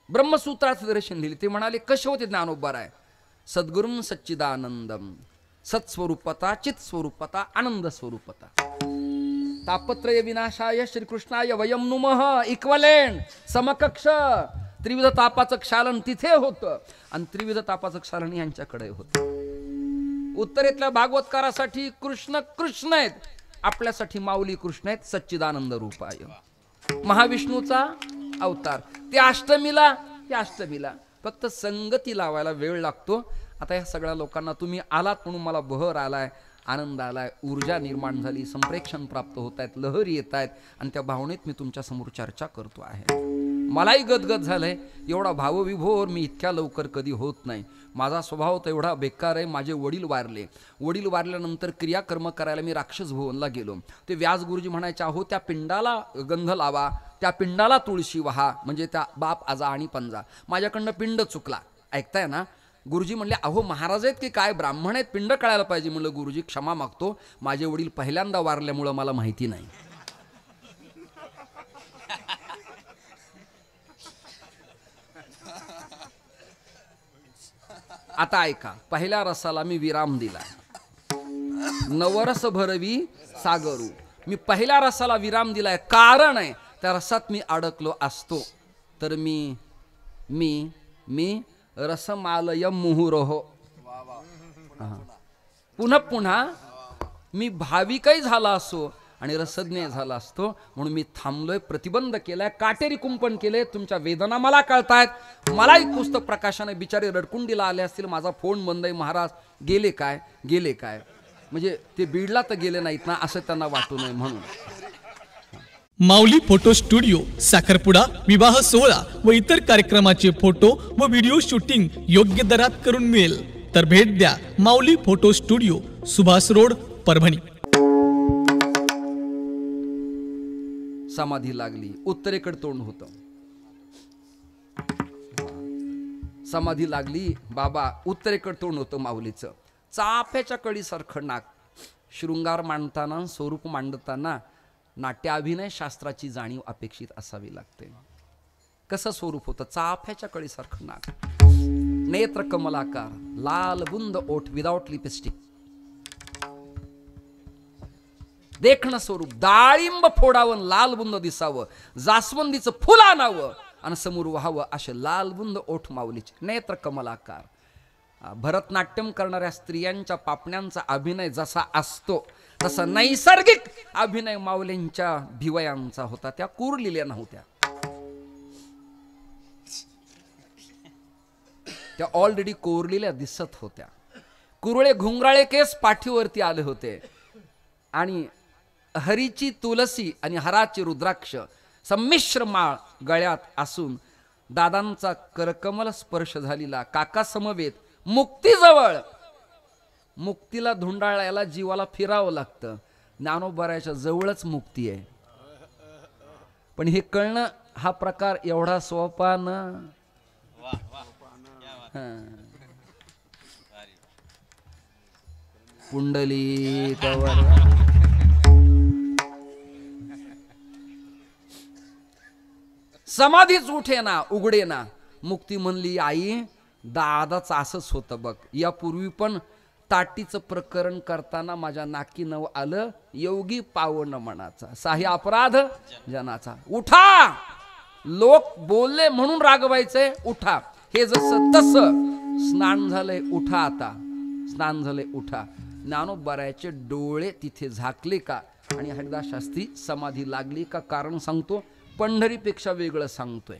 ब्रह्मसूत्रार्थ दर्शन लिहिले. ते म्हणाले, कसे होते ज्ञानोबाराय? सद्गुरुं सच्चिदानंदम, सत्स्वरूपता, चित स्वरूपता, आनंद स्वरूपता. तापत्रय विनाशाय श्रीकृष्णाय वयम नुमः. इक्वलेंट, समकक्ष. त्रिविध तापाचं क्षालन तिथे होतं आणि त्रिविध तापाचं क्षालन यांच्याकडे होतं. उत्तरेतल्या भागवतकारासाठी कृष्ण कृष्ण आहेत, आपल्यासाठी माऊली कृष्ण आहेत, सच्चिदानंद रूपाय. महाविष्णूचा अवतार. ते अष्टमीला, ते अष्टमीला फक्त संगती लावायला वेळ लागतो. आता या सगळ्या लोकांना तुम्ही आलात म्हणून मला बहर आलाय, आनंद आलाय, ऊर्जा निर्माण झाली, संप्रेक्षण प्राप्त होत आहेत, लहरी येत आहेत आणि त्या भावनेत मी तुमच्या समोर चर्चा करतो आहे. मलाही गदगद झालंय. एवढा भावविभोर मी इतक्या लवकर कधी होत नाही. माझा स्वभाव तर एवढा बेकार आहे. माझे वडील वारले. वडील वारल्यानंतर क्रियाकर्म करायला मी राक्षस भुवनला गेलो. ते व्यास गुरुजी म्हणायचे, अहो त्या पिंडाला गंध लावा, त्या पिंडाला तुळशी वहा, म्हणजे त्या बाप आजा आणि पंजा. माझ्याकडनं पिंड चुकला. ऐकताय ना? गुरुजी म्हणले, अहो महाराज आहेत की काय, ब्राह्मण आहेत, पिंड कळायला पाहिजे. म्हणलं गुरुजी क्षमा मागतो, माझे वडील पहिल्यांदा वारल्यामुळं मला माहिती नाही. आता ऐका, पहिल्या रसाला मी विराम दिला. नवरस भरवी सागरू. मी पहिल्या रसाला विराम दिलाय, कारण आहे त्या रसात मी अडकलो असतो तर मी रसमालय मुहुरोहो. पुन्हा पुन्हा मी भाविकही झाला असो आणि रसज्ञ झाला असतो. म्हणून मी थांबलोय, प्रतिबंध केलाय, काटेरी कुंपण केले. तुमच्या वेदना मला कळतायत. मलाही पुस्तक प्रकाशाने बिचारे रडकुंडीला आले असतील. माझा फोन बंद आहे. महाराज गेले काय, गेले काय, म्हणजे ते बीडला तर गेले नाहीत ना असं त्यांना वाटू नये म्हणून. माऊली फोटो स्टुडिओ, साखरपुडा, विवाह सोहळा व इतर कार्यक्रमाचे फोटो व व्हिडिओ शूटिंग योग्य दरात करून मिळेल. तर भेट द्या Mauli photo studio, Subhash road, Parbhani. समाधी लागली, उत्तरेकडे तोंड होतं. समाधी लागली, बाबा उत्तरेकडे तोंड होतं माऊलीचं. चाफ्याच्या कळीसारखं नाक. शृंगार मांडताना, स्वरूप मांडताना नाट्याभिनय शास्त्राची जाणीव अपेक्षित असावी लागते. कसं स्वरूप होतं? चाफ्याच्या कळीसारखं नाक, नेत्र कमलाकार, लाल बुंद ओठ विदाउट लिपस्टिक, देखणं स्वरूप, डाळिंब फोडावं लाल बुंद दिसावं, जास्वंदीचं फुल आणावं आणि समोर व्हावं असे लाल बुंद ओठ माऊलीचे, नेत्र कमलाकार. भरतनाट्यम करणाऱ्या स्त्रियांच्या पापण्यांचा अभिनय जसा असतो तसा नैसर्गिक अभिनय माऊलींच्या भिवयांचा होता. त्या कुरलेल्या नव्हत्या, त्या ऑलरेडी कोरलेल्या दिसत होत्या. कुरळे घुंगराळे केस पाठीवरती आले होते आणि हरीची तुलसी आणि हराची रुद्राक्ष संमिश्र माळ गळ्यात असून दादांचा करकमल स्पर्श झालेला काका समवेत मुक्तीजवळ. मुक्तीला धुंडाळायला जीवाला फिरावं लागतं. ज्ञानोबाराच्या जवळच मुक्ती आहे, पण हे कळणं हा प्रकार एवढा सोपा न. पुंडली समाधीच उठे ना, उघडे ना. मुक्ती म्हणली आई दादाच असंच होतं बघ. यापूर्वी पण ताटीचं प्रकरण करताना माझ्या नाकी नव आलं योगी पावन मनाचा, साही अपराध जनाचा. उठा, लोक बोलले म्हणून रागवायचंय, उठा. हे जसं तसं स्नान झालंय, उठा आता. स्नान झालंय, उठा. ज्ञानोबाराचे डोळे तिथे झाकले का आणि हरिदास शास्त्री समाधी लागली का? कारण सांगतो, पंढरीपेक्षा वेगळं सांगतोय.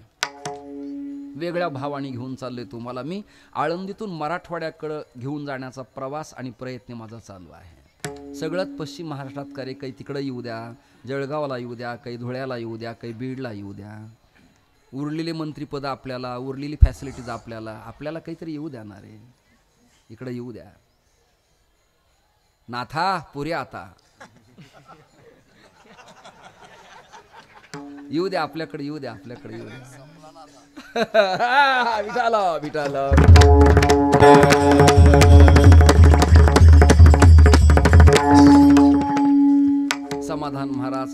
वेगळ्या भावाने घेऊन चाललोय तुम्हाला मी. आळंदीतून मराठवाड्याकडं घेऊन जाण्याचा प्रवास आणि प्रयत्न माझा चालू आहे. सगळ्यात पश्चिम महाराष्ट्रात करे, काही तिकडं येऊ द्या, जळगावला येऊ द्या, काही धुळ्याला येऊ द्या, काही बीडला येऊ द्या. उरलेले मंत्रीपद आपल्याला, उरलेली फॅसिलिटीज आपल्याला काहीतरी येऊ द्याणार आहे. इकडं येऊ द्या. नाथा पुरे आता येऊ द्या, आपल्याकडे येऊ द्या, आपल्याकडे येऊ द्या. विठाला विठाला. समाधान महाराज,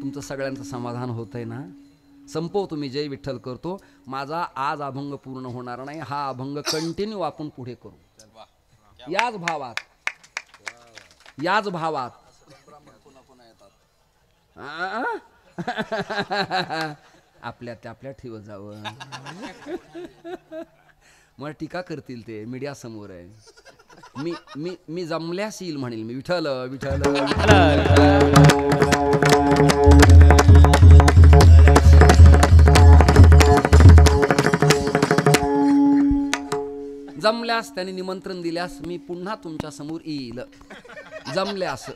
तुमचं सगळ्यांचं समाधान होतंय ना? संपवतो मी, जय विठ्ठल करतो. माझा आज अभंग पूर्ण होणार नाही. हा अभंग कंटिन्यू आपण पुढे करू याच भावात, याच भावात. आपल्या ठेवत जावं. मला टीका करतील ते, मीडिया समोर आहे. मी जमल्यास येईल म्हणेल मी. विठ्ठल विठ्ठल. जमल्यास त्याने निमंत्रण दिल्यास मी पुन्हा तुमच्या समोर येईल. जमल्यास.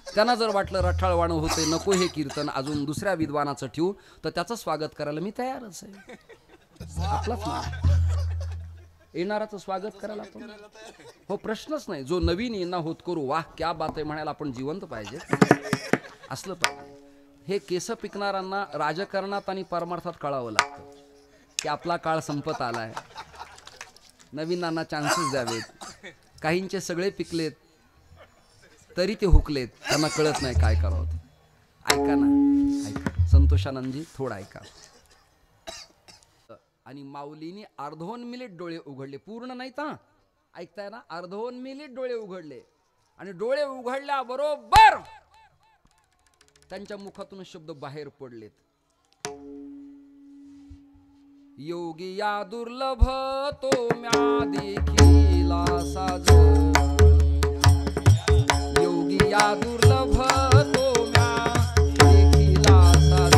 त्यांना जर वाटलं रठाळवाणं होते, नको हे कीर्तन अजून दुसऱ्या विद्वानाचं ठेवू, तर त्याचं स्वागत करायला मी तयारच आहे. आपलाच ना, येणाराचं स्वागत करायला आपण. हो, प्रश्नच नाही. जो नवीन येणा होत करू, वाह क्या बात आहे म्हणायला आपण जिवंत पाहिजे, असलं पाहिजे. हे केस पिकणाऱ्यांना राजकारणात आणि परमार्थात कळावं लागतं की आपला काळ संपत आलाय. नवीनांना चान्सेस द्यावेत. काहींचे सगळे पिकलेत तरी ते हुकलेत, त्यांना कळत नाही काय करावं. ऐका ना, ऐका संतोषानंदजी, थोडं ऐका. आणि माऊलीनी अर्धोन्मिलित डोळे उघडले. पूर्ण नाही तर ऐकताय ना? अर्धोन्मिलित डोळे उघडले आणि डोळे उघडल्याबरोबर त्यांच्या मुखातून शब्द बाहेर पडलेत. योगी या दुर्लभ तो म्या देखीला साज. योगी या दुर्लभ तो म्या देखीला साज.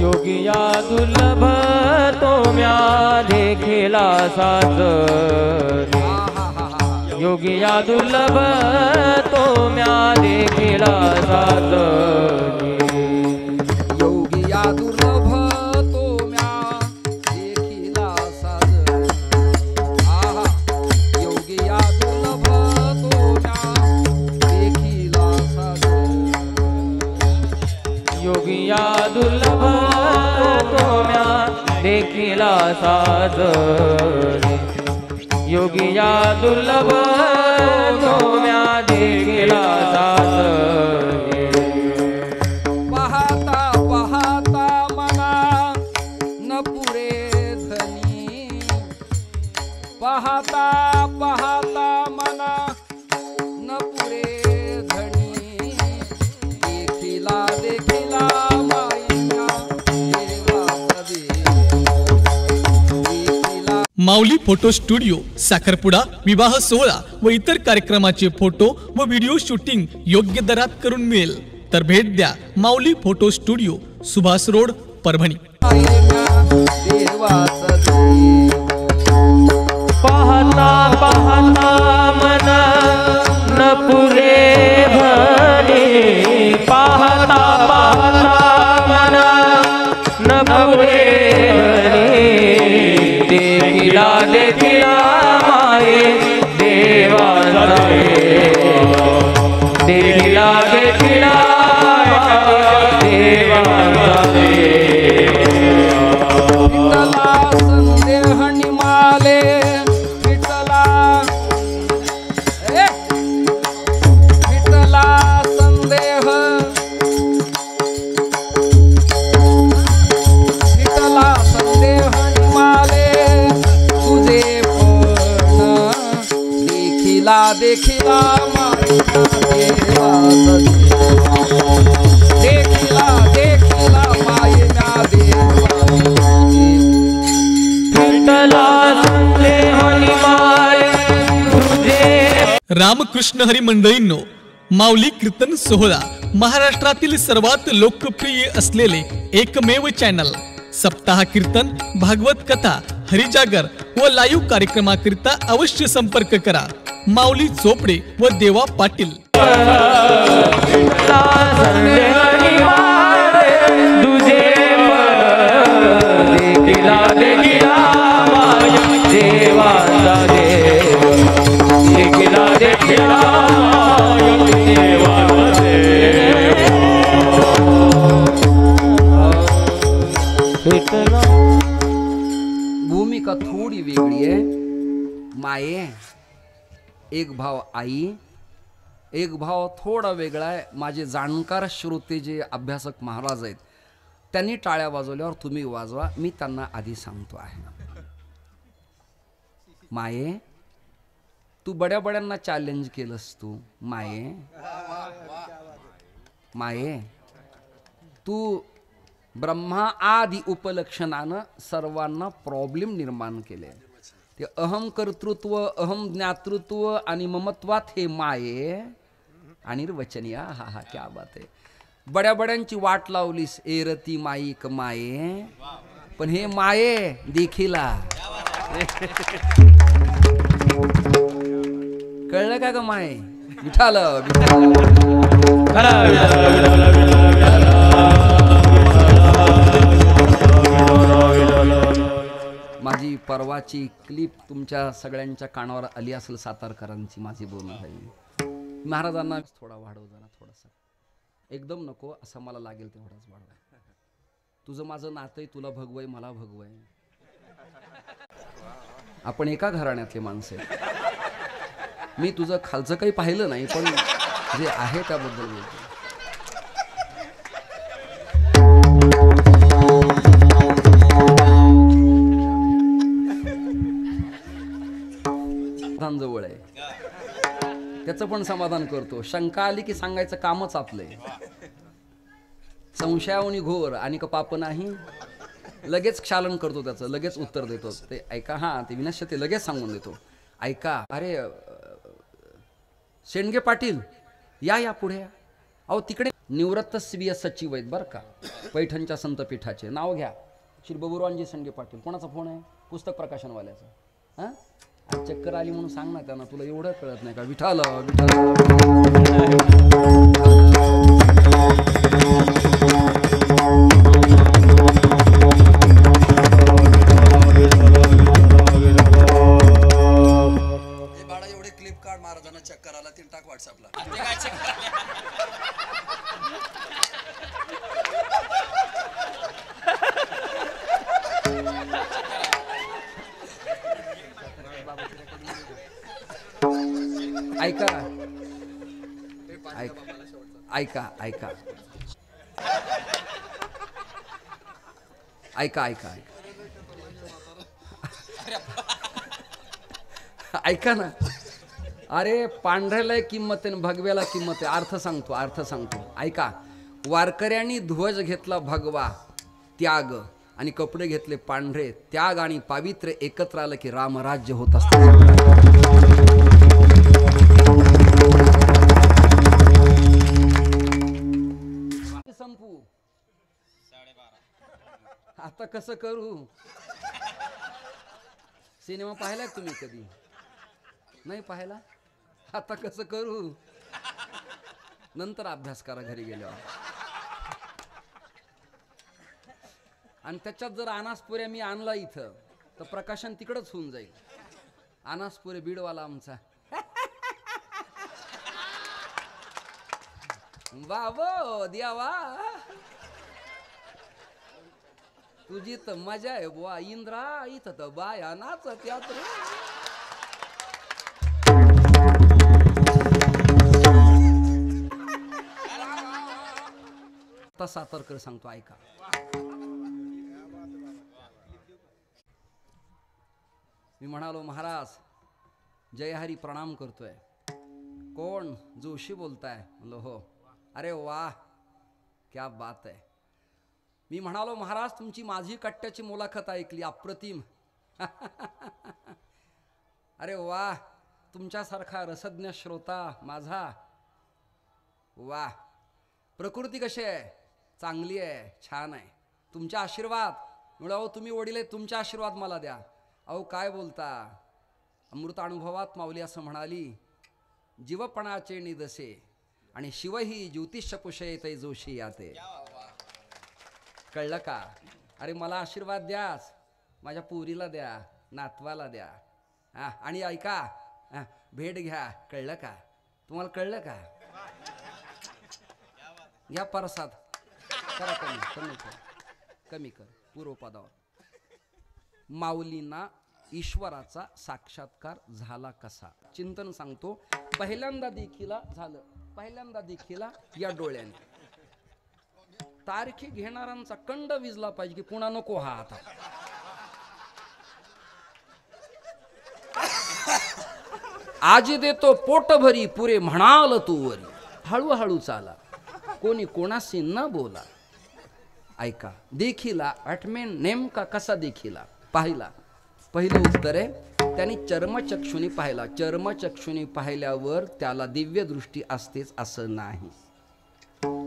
योगी या दुर्लभ तो म्या देखीला साज. योगी या दुर्लभ तो म्या देखीला साज. योगी या दुर्लभ तो म्या देखीला साज. आहा, योगी या दुर्लभ तो म्या देखीला साज. दुर्लभ तोम्या देखिला साजरे योगिया दुर्लभ तोम्या देखिला साजरे पाहता पाहता मना न पुरे धनी पाहता पाहता मना न पुरे धनी देखिला देखिला मायेच्या देवाचा देखिला माऊली फोटो स्टुडिओ साखरपुडा विवाह सोहळा व इतर कार्यक्रमाचे फोटो व व्हिडिओ शूटिंग योग्य दरात करून मिळेल तर भेट द्या Mauli photo studio Subhash road Parbhani पाहता पाहता मन न पुरे भरे पाहता पाहता मन न पुरे भरे देखिला देखिला माये देवाचा देखिला देखिला देवाचा विठ्ठला संदेह निमाले विठ्ठला विठ्ठला संदेह विठ्ठला संदेह निमाले तुझे पण देखिला देखिला मायेच्या देवाचा देखिला देखिला मायेच्या देवाचा विठ्ठला संदेह निमाले तुझे रामकृष्ण हरी मंडळींनो माऊली कीर्तन सोहळा महाराष्ट्रातील सर्वात लोकप्रिय असलेले एकमेव चॅनल सप्ताह कीर्तन भागवत कथा हरिजागर व लाईव्ह कार्यक्रमाकरिता अवश्य संपर्क करा माऊली चोपडे व देवा पाटील संदेह निमाले तुझे देखिला देखिला माया देवाचा देव देखिला देखिला माया देवाचा देव भूमिका थोडी वेगळी आहे माये एक भाव आई एक भाव थोडा वेगळा आहे माझे जाणकार श्रोते जे अभ्यासक महाराज आहेत त्यांनी टाळ्या वाजवल्यावर तुम्ही वाजवा मी त्यांना आधी सांगतो आहे माये तू बड्या बड्यांना चॅलेंज केलंस तू माये माये तू ब्रह्मा आदी उपलक्षणानं सर्वांना प्रॉब्लेम निर्माण केले ते अहम कर्तृत्व अहम ज्ञातृत्व आणि ममत्वात हे माये आणि वचनिया हा हा क्या बात आहे बड्या बड्यांची वाट लावलीस एरती माईक माये पण हे माये देखिला कळलं का ग माये विठाल माझी परवाची क्लिप तुमच्या सगळ्यांच्या कानावर आली असेल सातारकरांची माझी बोलणं झाली महाराजांना थोडा वाढव जरा थोडासा एकदम नको असं मला लागेल तेवढाच वाढवा तुझं माझं नातं तुला भगवय मला भगवय आपण एका घराण्यातले माणसं आहे मी तुझं खालचं काही पाहिलं नाही पण जे आहे त्याबद्दल बोलतो जवळ आहे त्याचं पण समाधान करतो शंका आली की सांगायचं कामच आपलंय संशयावनी घोर आणि पाप नाही लगेच क्षालन करतो त्याचं लगेच उत्तर देतो ते ऐका हा ते विनाश ते लगेच सांगून देतो ऐका अरे शेंडगे पाटील या पुढे अहो तिकडे निवृत्त स्वीय सचिव आहेत बरं का पैठणच्या संतपीठाचे नाव घ्या श्री बबुरावांजी शेंडगे पाटील कोणाचा फोन आहे पुस्तक प्रकाशनवाल्याचा हां चक्कर आली म्हणून सांग ना त्यांना तुला एवढं कळत नाही का विठाल बाळा एवढे क्लिप काढ महाराजांना चक्कर आला तीन टाक व्हॉट्सअपला ऐका ऐका ऐका ऐका ऐका ऐका ना. अरे पांढऱ्याला किंमत आहे, भगव्याला किंमत आहे. अर्थ सांगतो ऐका. वारकऱ्यांनी ध्वज घेतला भगवा त्याग आणि कपडे घेतले पांढरे. त्याग आणि पावित्र्य एकत्र आलं की रामराज्य होत असतं. संपू आता कसं करू. सिनेमा पाहिलाय तुम्ही कधी नाही पाहिला. आता कसं करू. नंतर अभ्यास करा घरी गेल्यावर. आणि त्याच्यात जर अनासपुऱ्या मी आणला इथं तर प्रकाशन तिकडच होऊन जाईल. अनासपुरे बीडवाला आमचा बाबो द्यावा तुझी तर मजा आहे बुवा. इंद्रा इथं तर बाया नाच त्यात सातारकर सांगतो ऐका. मी म्हणालो महाराज जय हरी प्रणाम करतोय. कोण जोशी बोलताय. म्हणलो हो. अरे वाह क्या बात आहे. मी म्हणालो महाराज तुमची माझी कट्ट्याची मुलाखत ऐकली अप्रतिम. अरे वाह तुमच्यासारखा रसज्ञ श्रोता माझा. वाह प्रकृती कशी आहे. चांगली आहे छान आहे. तुमचा आशीर्वाद मिळावं. तुम्ही वडील आहे तुमचा आशीर्वाद मला द्या. अहो काय बोलता. अमृत अनुभवात माऊली असं म्हणाली जीवपणाचे निदसे आणि शिव ही ज्योतिष पुषे तै जोशी याते. कळलं का. अरे मला आशीर्वाद द्याच माझ्या पुरीला द्या नातवाला द्या. आणि ऐका भेट घ्या. कळलं का तुम्हाला. कळलं का. घ्या परसाद करा. कमी कर पूर्वपदावर. माऊलींना ईश्वराचा साक्षात्कार झाला कसा. चिंतन सांगतो. पहिल्यांदा देखीला झालं. पहिल्यांदा देखीला या डोळ्याने. तारखी घेणाऱ्यांचा कंड विजला पाहिजे की पुन्हा नको हा आता. आज देतो पोट भरी पुरे म्हणाल तू वरी. हळूहळू चाला कोणी कोणाशी न बोला. ऐका देखीला आठमेन नेमका कसा देखीला पाहिला. पहिलं उत्तर आहे त्यांनी चर्मचक्षुनी पाहिला. चर्मचक्षुनी पाहिल्यावर त्याला दिव्य दृष्टी असतेच असं नाही.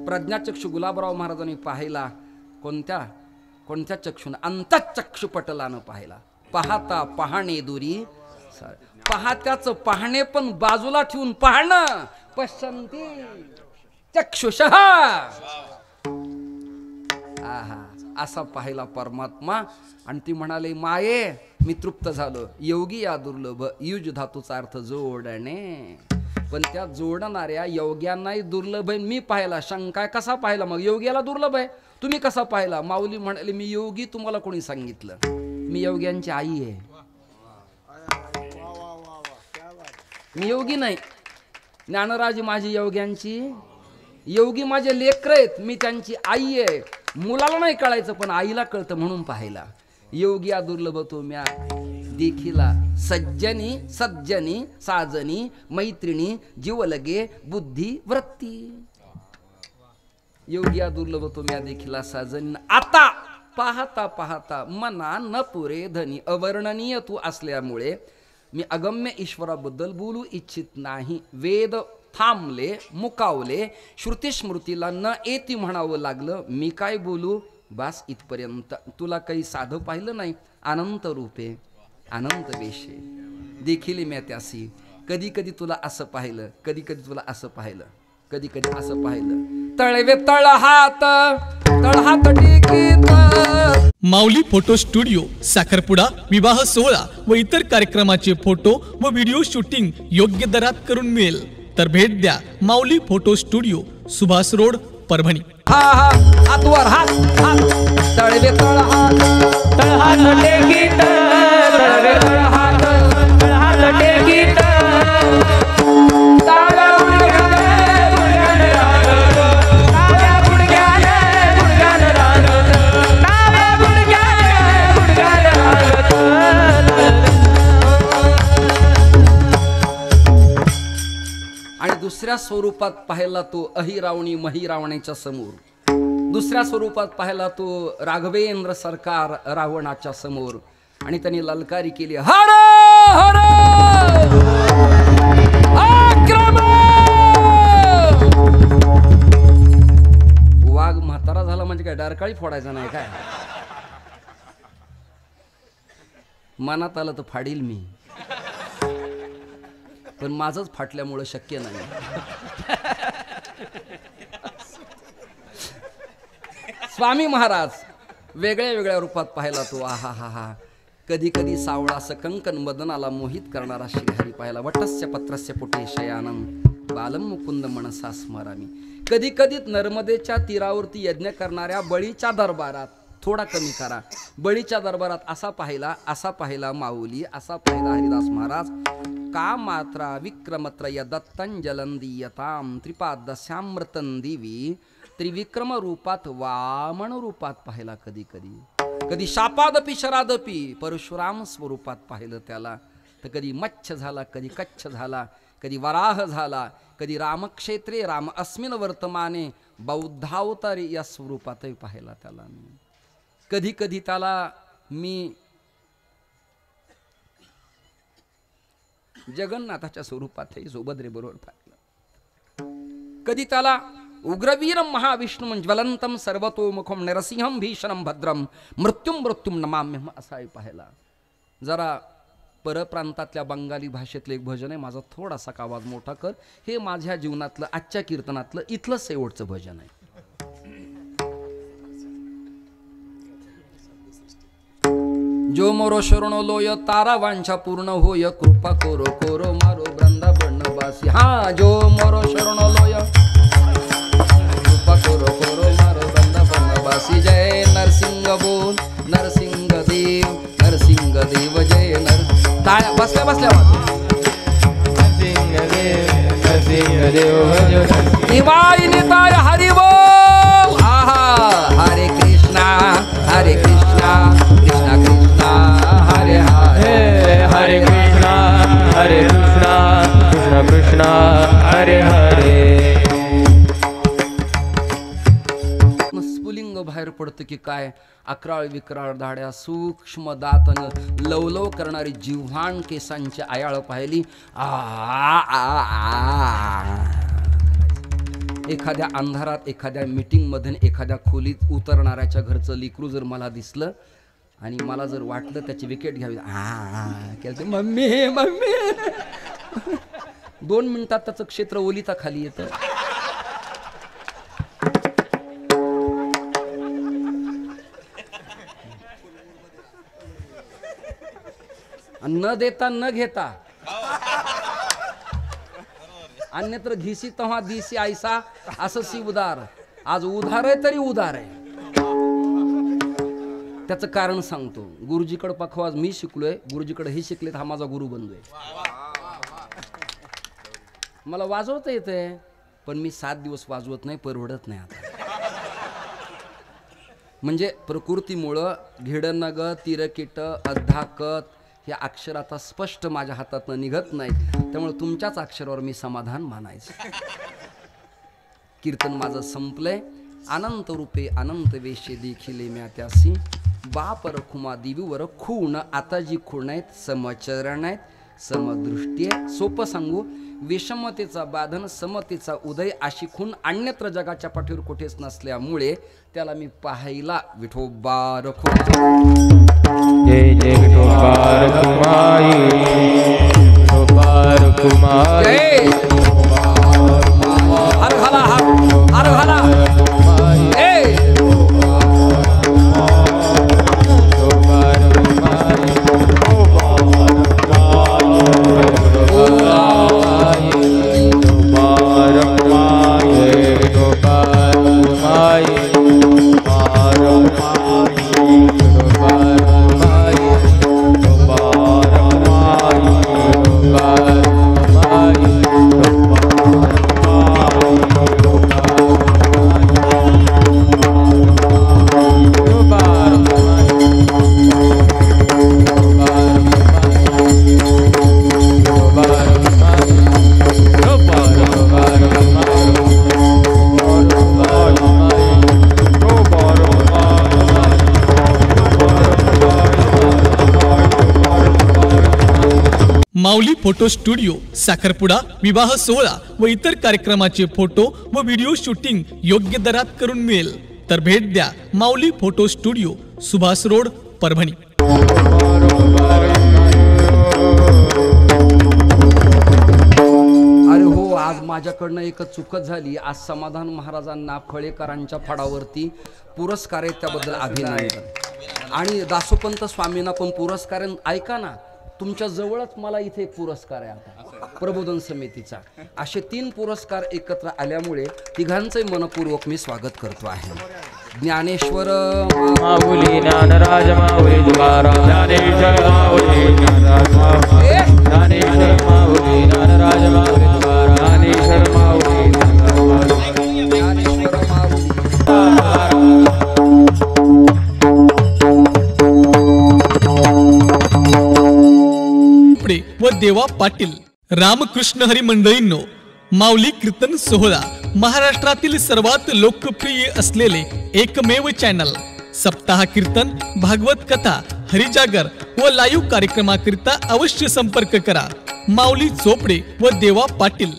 प्रज्ञाचक्षु गुलाबराव महाराजांनी पाहिला. कोणत्या चक्षुन. अंतःचक्षुपटलानं पाहिला. पाहता पाहणे दुरी. पाहत्याचं पाहणे पण बाजूला ठेवून पाहणं. पश्यन्ति चक्षुषः. आहा असा पाहिला परमात्मा. आणि ती म्हणाले माये मी तृप्त झालो. योगी या दुर्लभ. युज धातूचा अर्थ जोडणे. पण त्या जोडणाऱ्या योग्यांनाही दुर्लभ आहे. मी पाहिला. शंका कसा पाहिला मग. योग्याला दुर्लभ आहे तुम्ही कसा पाहिला. माऊली म्हणाले मी योगी. तुम्हाला कोणी सांगितलं. मी योग्यांची आई आहे. मी योगी नाही. ज्ञानराज माझी योग्यांची. योगी माझे लेकर आहेत. मी त्यांची आई आहे. मुलाला नाही कळायचं पण आईला कळतं म्हणून पाहिला. योगी दुर्लभ तो म्या देखिला. सज्जनी साजनी मैत्रिणी जीवलगे बुद्धी वृत्ती. योगी दुर्लभ तो म्या देखिला साजनी. आता पाहता पाहता मना न पुरे धनी. अवर्णनीय तू असल्यामुळे मी अगम्य ईश्वराबद्दल बोलू इच्छित नाही. वेद थांबले मुकावले. श्रुतीस्मृतीला न येती म्हणावं लागलं. मी काय बोलू. बास इथपर्यंत. तुला काही साधं पाहिलं नाही. अनंत रूपे अनंत वेशे देखील मी त्यासी. कधी कधी तुला असं पाहिलं. कधी कधी तुला असं पाहिलं. कधी कधी असं पाहिलं. तळवे तळहात टेकीत. माऊली फोटो स्टुडिओ साखरपुडा विवाह सोहळा व इतर कार्यक्रमाचे फोटो व व्हिडिओ शूटिंग योग्य दरात करून मिळेल. तर भेट द्या Mauli photo studio Subhash road Parbhani. हातवर हात तळवे तळहात टेकीत. तळवे तळहात टेकीत. स्वरूपात पाहिला तो अहिरावणी महिरावणीच्या समोर, दुसऱ्या स्वरूपात पाहिला तो राघवेंद्र सरकार रावणाच्या समोर, आणि त्यांनी ललकारी केली, हर हर आक्रमण. वाघ म्हातारा झाला म्हणजे काय डरकाळी फोडायचा नाही काय, मनात आलं तर फाडील मी, पण माझंच फाटल्यामुळं शक्य नाही. स्वामी महाराज वेगळ्या वेगळ्या रूपात पाहिला तो, आहा हा हा. कधी कधी सावळा सकंकन मदनाला मोहित करणारा श्रीहरी पाहिला, वटस्य पत्रस्य पुटे शयानम बालम मुकुंद मनसा स्मरामी. कधी कधी नर्मदेच्या तीरावरती यज्ञ करणाऱ्या बळीच्या दरबारात, थोडा कमी करा, बळीच्या दरबारात असा पाहिला माऊली, असा पाहिला हरिदास महाराज. का मात्रा विक्रमत्रय दत्तंजलं दीयताम त्रिपादस्यामृतं दिवी. त्रिविक्रम रूपात वामन रूपात पाहिला, कधी कधी कधी शापादपी शरादपी परशुराम स्वरूपात पाहिलं त्याला, तर कधी मच्छ झाला, कधी कच्छ झाला, कधी वराह झाला, कधी रामक्षेत्रे राम अस्मिन वर्तमाने बौद्धावतारी या स्वरूपातही पाहिला त्याला मी. कधी कधी त्याला मी जगन्नाथाच्या स्वरूपातही सुभद्रेबरोबर पाहिलं. कधी त्याला उग्रवीरम महाविष्णू ज्वलंतम सर्वतोमुखम नरसिंहम भीषणम भद्रम मृत्युम नमाम्यहम असाही पाहिला. जरा परप्रांतातल्या बंगाली भाषेतलं एक भजन आहे, माझा थोडासा आवाज मोठा कर, हे माझ्या जीवनातलं आजच्या कीर्तनातलं इथलं शेवटचं भजन आहे. जो मोरो शरणो लोय तारा वांछा पूर्ण होय कृपा कोरो कोरो मारो वृंदावन बासी. हा जो मोरो शरणो लोय कृपा कोरो कोरो मारो वृंदावन बासी. जय नरसिंह बोल नरसिंह देव जय नर. टाळ्या बसल्या बसल्या नरसिंह देव दिवाळी निताय हरि बोल. आहा हरे कृष्णा कृष्णा कृष्णा हरे हरे. हरे कृष्णा कृष्णा कृष्णा हरे हरे. स्फुलिंग बाहेर पडतं की काय, अकराळ विक्राळ दाड्या, सूक्ष्म दातन लवलव करणारी जिव्हाण केसांची आयाळ पाहिली. एखाद्या अंधारात, एखाद्या मीटिंग मध्ये, एखाद्या खोलीत उतरणाऱ्याच्या घरचं लिकरू जर मला दिसलं आणि मला जर वाटलं त्याची विकेट घ्यावी, केलं मम्मी मम्मी, 2 मिनिटात त्याचं क्षेत्र ओलिता खाली येतं. न देता न घेता, अन्यत्र घिसी तेव्हा दिसी आयसा, असं सी उदार. आज उधार आहे तरी उदार आहे. त्याचं कारण सांगतो. गुरुजीकडे पखवाज मी शिकलोय, गुरुजीकडे हे शिकलेत, हा माझा गुरु बंधू आहे. मला वाजवता येतंय, पण मी 7 दिवस वाजवत नाही, परवडत नाही आता. म्हणजे प्रकृतीमुळं घिडनग तिरकिट अध्याकत हे अक्षर आता स्पष्ट माझ्या हातातनं निघत नाही, त्यामुळे तुमच्याच अक्षरावर मी समाधान मानायचं. कीर्तन माझं संपलंय. अनंत रूपे अनंत वेशे देखिले म्या त्यासी, बाप रखुमा दिवीवर खूण आता जी खूण आहेत, समचरण आहेत, समदृष्टी आहे. सोपं सांगू, विषमतेचा बाधन समतेचा उदय अशी खूण अन्यत्र जगाच्या पाठीवर कुठेच नसल्यामुळे त्याला मी पाहायला विठोबा रखुमा. जय जय विठोबा रखुमाई, विठोबा रखुमाई. हर घाला हर घाला. Bye. माऊली फोटो स्टुडिओ साखरपुडा विवाह सोहळा व इतर कार्यक्रमाचे फोटो व व्हिडिओ शूटिंग योग्य दरात करून मिळेल तर भेट द्या Mauli photo studio Subhash road Parbhani. अरे हो, आज माझ्याकडनं एकच चुकत झाली। आज समाधान महाराजांना फळेकरांच्या फडावरती पुरस्कार आहे, त्याबद्दल अभिनंदन। आणि दासोपंत स्वामींना पण पुरस्कार आहे। ऐका ना, तुमच्या जवळच मला इथे एक पुरस्कार आहे आता प्रबोधन समितीचा। असे 3 पुरस्कार एकत्र आल्यामुळे तिघांचे मनपूर्वक मी स्वागत करतो आहे। ज्ञानेश्वर माऊली ज्ञानराज माऊली तुकाराम ज्ञानेश्वर माऊली ज्ञानराज माऊली ज्ञानेश्वर माऊली ज्ञानराज माऊली तुकाराम ज्ञानेश्वर माऊली ज्ञानेश्वर माऊली व देवा पाटील। रामकृष्ण हरी मंडळींनो, माऊली कीर्तन सोहळा महाराष्ट्रातील सर्वात लोकप्रिय असलेले एकमेव चॅनल। सप्ताह कीर्तन, भागवत कथा, हरिजागर व लाईव्ह कार्यक्रमाकरिता अवश्य संपर्क करा। माऊली चोपडे व देवा पाटील।